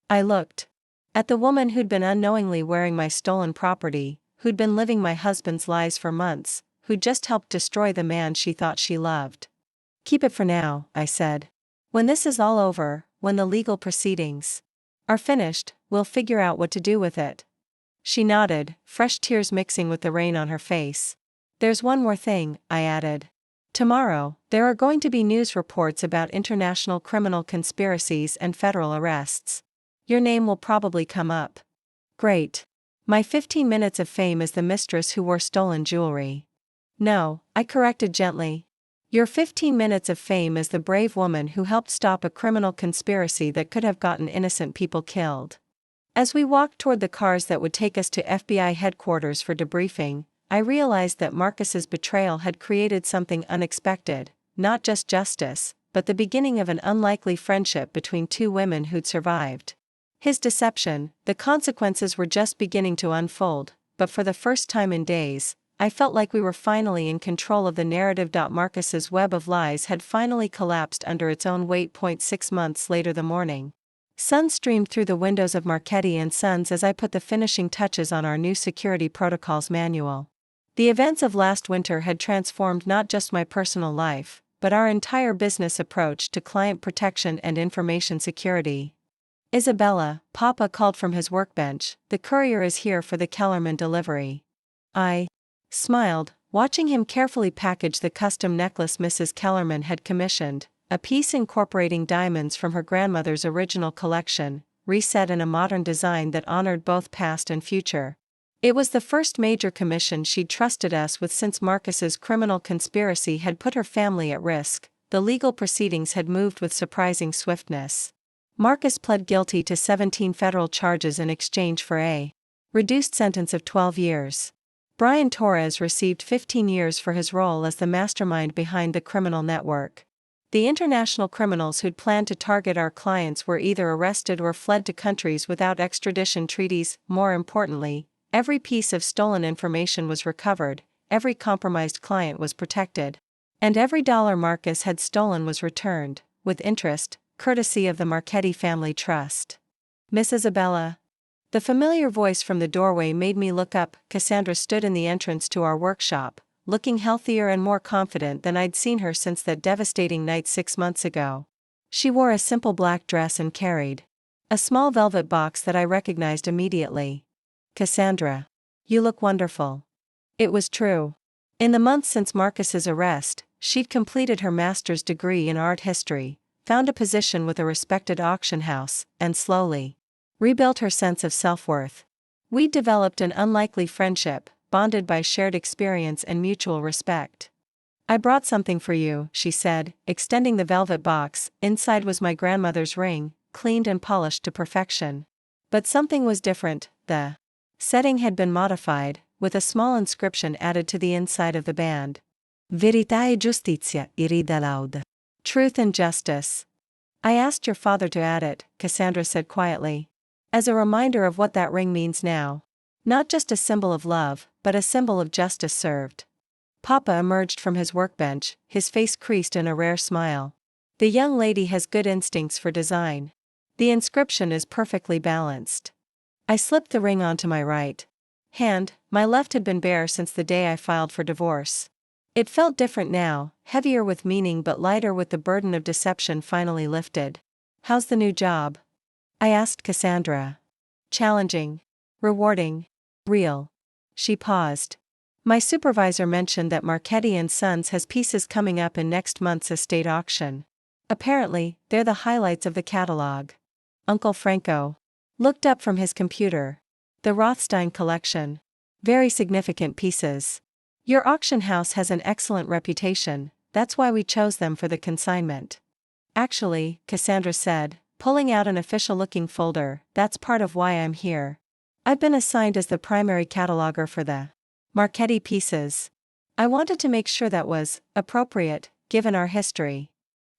S1: I looked at the woman who'd been unknowingly wearing my stolen property, who'd been living my husband's lies for months, who'd just helped destroy the man she thought she loved. Keep it for now, I said. When this is all over, when the legal proceedings are finished, we'll figure out what to do with it. She nodded, fresh tears mixing with the rain on her face. There's one more thing, I added. Tomorrow, there are going to be news reports about international criminal conspiracies and federal arrests. Your name will probably come up. Great. My 15 minutes of fame is the mistress who wore stolen jewelry. No, I corrected gently. Your 15 minutes of fame is the brave woman who helped stop a criminal conspiracy that could have gotten innocent people killed. As we walked toward the cars that would take us to FBI headquarters for debriefing, I realized that Marcus's betrayal had created something unexpected, not just justice, but the beginning of an unlikely friendship between two women who'd survived his deception. The consequences were just beginning to unfold, but for the first time in days, I felt like we were finally in control of the narrative. Marcus's web of lies had finally collapsed under its own weight. 6 months later, the morning sun streamed through the windows of Marchetti and Sons as I put the finishing touches on our new security protocols manual. The events of last winter had transformed not just my personal life, but our entire business approach to client protection and information security. Isabella, Papa called from his workbench, the courier is here for the Kellerman delivery. I smiled, watching him carefully package the custom necklace Mrs. Kellerman had commissioned, a piece incorporating diamonds from her grandmother's original collection, reset in a modern design that honored both past and future. It was the first major commission she'd trusted us with since Marcus's criminal conspiracy had put her family at risk. The legal proceedings had moved with surprising swiftness. Marcus pled guilty to 17 federal charges in exchange for a reduced sentence of 12 years. Brian Torres received 15 years for his role as the mastermind behind the criminal network. The international criminals who'd planned to target our clients were either arrested or fled to countries without extradition treaties. More importantly, every piece of stolen information was recovered, every compromised client was protected, and every dollar Marcus had stolen was returned, with interest, courtesy of the Marchetti Family Trust. Miss Isabella. The familiar voice from the doorway made me look up. Cassandra stood in the entrance to our workshop, looking healthier and more confident than I'd seen her since that devastating night 6 months ago. She wore a simple black dress and carried a small velvet box that I recognized immediately. Cassandra. You look wonderful. It was true. In the months since Marcus's arrest, she'd completed her master's degree in art history, found a position with a respected auction house, and slowly rebuilt her sense of self-worth. We'd developed an unlikely friendship, bonded by shared experience and mutual respect. I brought something for you, she said, extending the velvet box. Inside was my grandmother's ring, cleaned and polished to perfection. But something was different. The setting had been modified, with a small inscription added to the inside of the band. Verità e giustizia, irida laud. Truth and justice. I asked your father to add it, Cassandra said quietly. As a reminder of what that ring means now. Not just a symbol of love, but a symbol of justice served. Papa emerged from his workbench, his face creased in a rare smile. The young lady has good instincts for design. The inscription is perfectly balanced. I slipped the ring onto my right hand, my left had been bare since the day I filed for divorce. It felt different now, heavier with meaning but lighter with the burden of deception finally lifted. How's the new job? I asked Cassandra. Challenging. Rewarding. Real. She paused. My supervisor mentioned that Marchetti and Sons has pieces coming up in next month's estate auction. Apparently, they're the highlights of the catalog. Uncle Franco looked up from his computer. The Rothstein collection. Very significant pieces. Your auction house has an excellent reputation, that's why we chose them for the consignment. Actually, Cassandra said, pulling out an official-looking folder, that's part of why I'm here. I've been assigned as the primary cataloger for the Marchetti pieces. I wanted to make sure that was appropriate, given our history.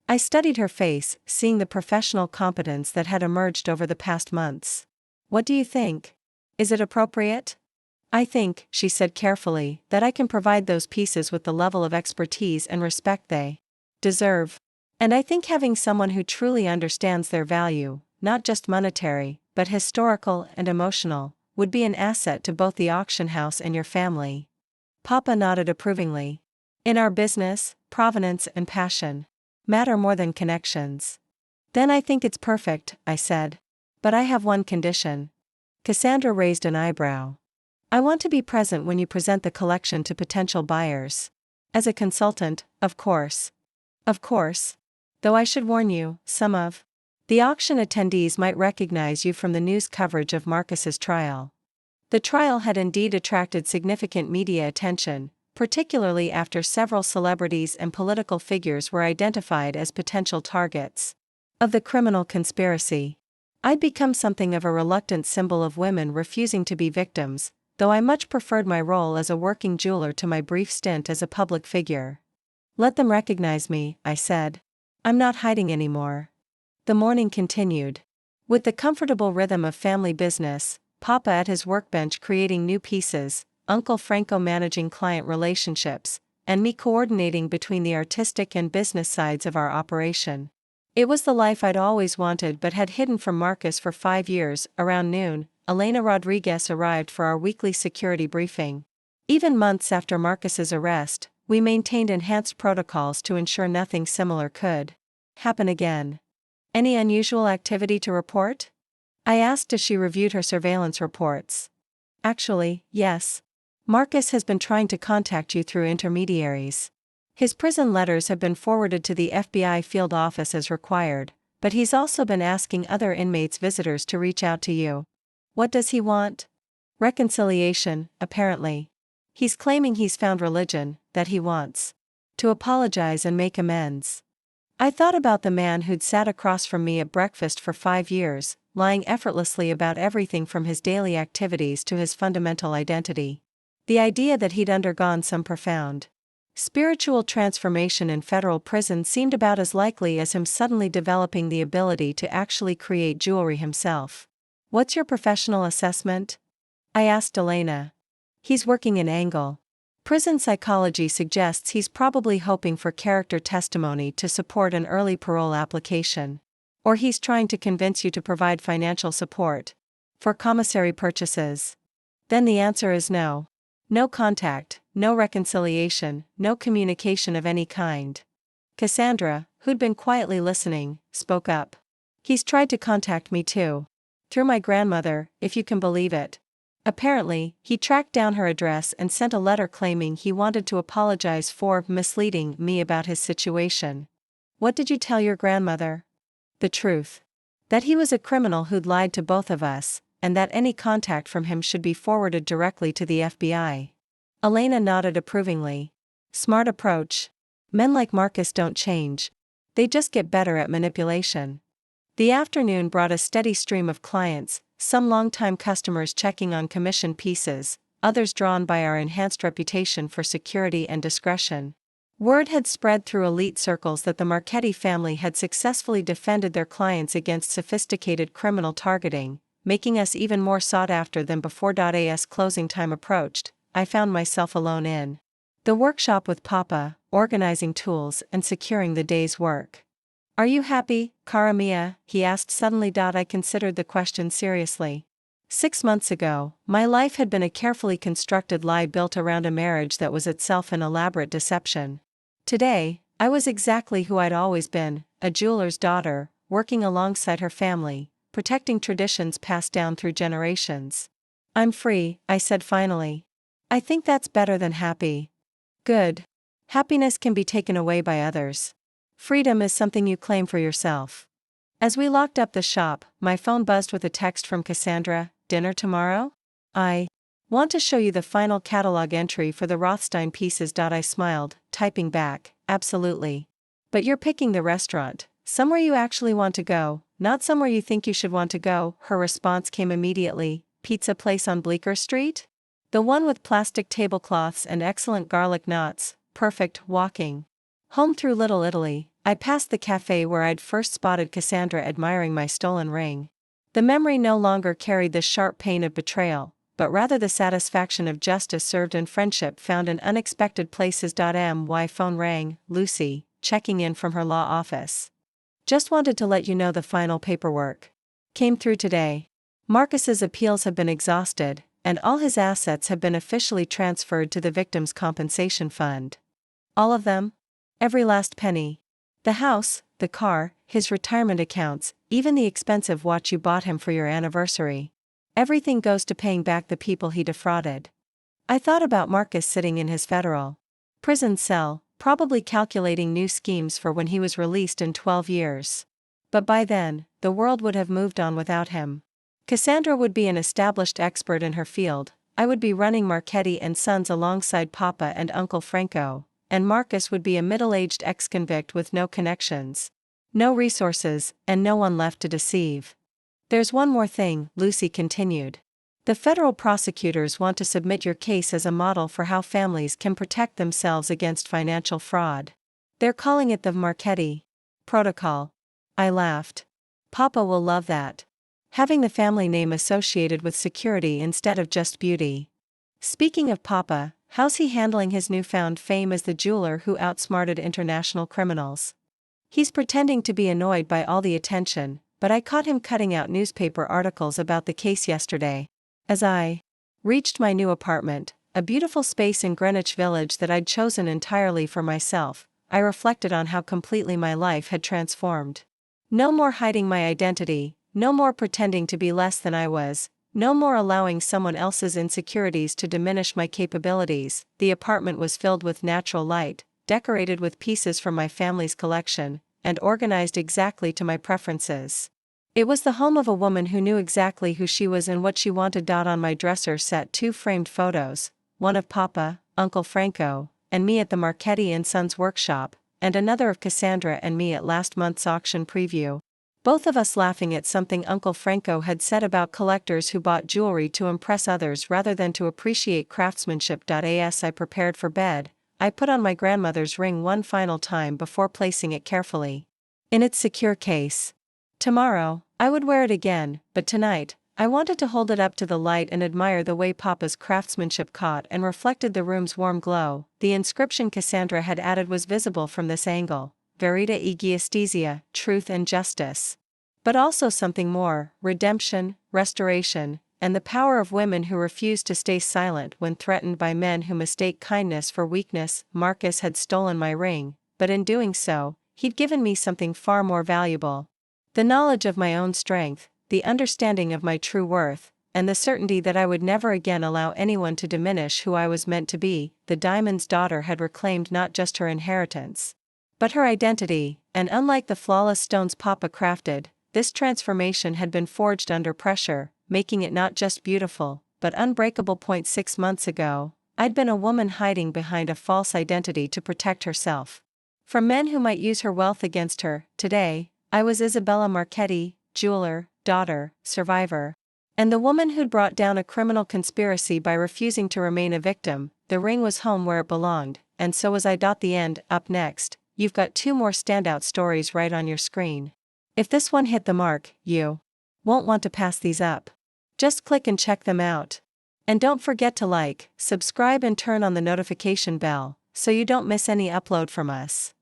S1: I studied her face, seeing the professional competence that had emerged over the past months. What do you think? Is it appropriate? I think, she said carefully, that I can provide those pieces with the level of expertise and respect they deserve. And I think having someone who truly understands their value, not just monetary, but historical and emotional, would be an asset to both the auction house and your family. Papa nodded approvingly. In our business, provenance and passion matter more than connections. Then I think it's perfect, I said. But I have one condition. Cassandra raised an eyebrow. I want to be present when you present the collection to potential buyers. As a consultant, of course. Of course. Though I should warn you, some of the auction attendees might recognize you from the news coverage of Marcus's trial. The trial had indeed attracted significant media attention, particularly after several celebrities and political figures were identified as potential targets of the criminal conspiracy. I'd become something of a reluctant symbol of women refusing to be victims, though I much preferred my role as a working jeweler to my brief stint as a public figure. Let them recognize me, I said. I'm not hiding anymore. The morning continued. With the comfortable rhythm of family business, Papa at his workbench creating new pieces, Uncle Franco managing client relationships, and me coordinating between the artistic and business sides of our operation. It was the life I'd always wanted but had hidden from Marcus for 5 years. Around noon, Elena Rodriguez arrived for our weekly security briefing. Even months after Marcus's arrest, we maintained enhanced protocols to ensure nothing similar could happen again. Any unusual activity to report? I asked as she reviewed her surveillance reports. Actually, yes. Marcus has been trying to contact you through intermediaries. His prison letters have been forwarded to the FBI field office as required, but he's also been asking other inmates' visitors to reach out to you. What does he want? Reconciliation, apparently. He's claiming he's found religion, that he wants to apologize and make amends. I thought about the man who'd sat across from me at breakfast for 5 years, lying effortlessly about everything from his daily activities to his fundamental identity. The idea that he'd undergone some profound spiritual transformation in federal prison seemed about as likely as him suddenly developing the ability to actually create jewelry himself. What's your professional assessment? I asked Elena. He's working an angle. Prison psychology suggests he's probably hoping for character testimony to support an early parole application. Or he's trying to convince you to provide financial support for commissary purchases. Then the answer is no. No contact, no reconciliation, no communication of any kind. Cassandra, who'd been quietly listening, spoke up. He's tried to contact me too. Through my grandmother, if you can believe it. Apparently, he tracked down her address and sent a letter claiming he wanted to apologize for misleading me about his situation. What did you tell your grandmother? The truth. That he was a criminal who'd lied to both of us, and that any contact from him should be forwarded directly to the FBI. Elena nodded approvingly. Smart approach. Men like Marcus don't change. They just get better at manipulation. The afternoon brought a steady stream of clients, some longtime customers checking on commission pieces, others drawn by our enhanced reputation for security and discretion. Word had spread through elite circles that the Marchetti family had successfully defended their clients against sophisticated criminal targeting, making us even more sought after than before. As closing time approached, I found myself alone in the workshop with Papa, organizing tools and securing the day's work. "Are you happy, cara mia?" he asked suddenly. I considered the question seriously. 6 months ago, my life had been a carefully constructed lie built around a marriage that was itself an elaborate deception. Today, I was exactly who I'd always been, a jeweler's daughter, working alongside her family, protecting traditions passed down through generations. "I'm free," I said finally. "I think that's better than happy." "Good. Happiness can be taken away by others. Freedom is something you claim for yourself." As we locked up the shop, my phone buzzed with a text from Cassandra. "Dinner tomorrow? I want to show you the final catalog entry for the Rothstein pieces." I smiled, typing back, "Absolutely. But you're picking the restaurant, somewhere you actually want to go, not somewhere you think you should want to go." Her response came immediately. "Pizza place on Bleecker Street? The one with plastic tablecloths and excellent garlic knots, perfect." Walking home through Little Italy, I passed the café where I'd first spotted Cassandra admiring my stolen ring. The memory no longer carried the sharp pain of betrayal, but rather the satisfaction of justice served and friendship found in unexpected places. My phone rang. Lucy, checking in from her law office. "Just wanted to let you know the final paperwork came through today. Marcus's appeals have been exhausted, and all his assets have been officially transferred to the Victims' Compensation Fund." "All of them?" "Every last penny. The house, the car, his retirement accounts, even the expensive watch you bought him for your anniversary. Everything goes to paying back the people he defrauded." I thought about Marcus sitting in his federal prison cell, probably calculating new schemes for when he was released in 12 years. But by then, the world would have moved on without him. Cassandra would be an established expert in her field, I would be running Marchetti and Sons alongside Papa and Uncle Franco, and Marcus would be a middle-aged ex-convict with no connections, no resources, and no one left to deceive. "There's one more thing," Lucy continued. "The federal prosecutors want to submit your case as a model for how families can protect themselves against financial fraud. They're calling it the Marchetti Protocol." I laughed. "Papa will love that. Having the family name associated with security instead of just beauty." Speaking of Papa, how's he handling his newfound fame as the jeweler who outsmarted international criminals? "He's pretending to be annoyed by all the attention, but I caught him cutting out newspaper articles about the case yesterday." As I reached my new apartment, a beautiful space in Greenwich Village that I'd chosen entirely for myself, I reflected on how completely my life had transformed. No more hiding my identity, no more pretending to be less than I was, no more allowing someone else's insecurities to diminish my capabilities. The apartment was filled with natural light, decorated with pieces from my family's collection, and organized exactly to my preferences. It was the home of a woman who knew exactly who she was and what she wanted. On my dresser sat 2 framed photos, one of Papa, Uncle Franco, and me at the Marchetti and Sons workshop, and another of Cassandra and me at last month's auction preview. Both of us laughing at something Uncle Franco had said about collectors who bought jewelry to impress others rather than to appreciate craftsmanship. As I prepared for bed, I put on my grandmother's ring one final time before placing it carefully in its secure case. Tomorrow, I would wear it again, but tonight, I wanted to hold it up to the light and admire the way Papa's craftsmanship caught and reflected the room's warm glow. The inscription Cassandra had added was visible from this angle: Verita e Giustizia, truth and justice. But also something more: redemption, restoration, and the power of women who refuse to stay silent when threatened by men who mistake kindness for weakness. Marcus had stolen my ring, but in doing so, he'd given me something far more valuable. The knowledge of my own strength, the understanding of my true worth, and the certainty that I would never again allow anyone to diminish who I was meant to be. The diamond's daughter had reclaimed not just her inheritance, but her identity, and unlike the flawless stones Papa crafted, this transformation had been forged under pressure, making it not just beautiful, but unbreakable. 6 months ago, I'd been a woman hiding behind a false identity to protect herself from men who might use her wealth against her. Today, I was Isabella Marchetti, jeweler, daughter, survivor, and the woman who'd brought down a criminal conspiracy by refusing to remain a victim. The ring was home where it belonged, and so was I. The end. Up next, you've got 2 more standout stories right on your screen. If this one hit the mark, you won't want to pass these up. Just click and check them out. And don't forget to like, subscribe and turn on the notification bell, so you don't miss any upload from us.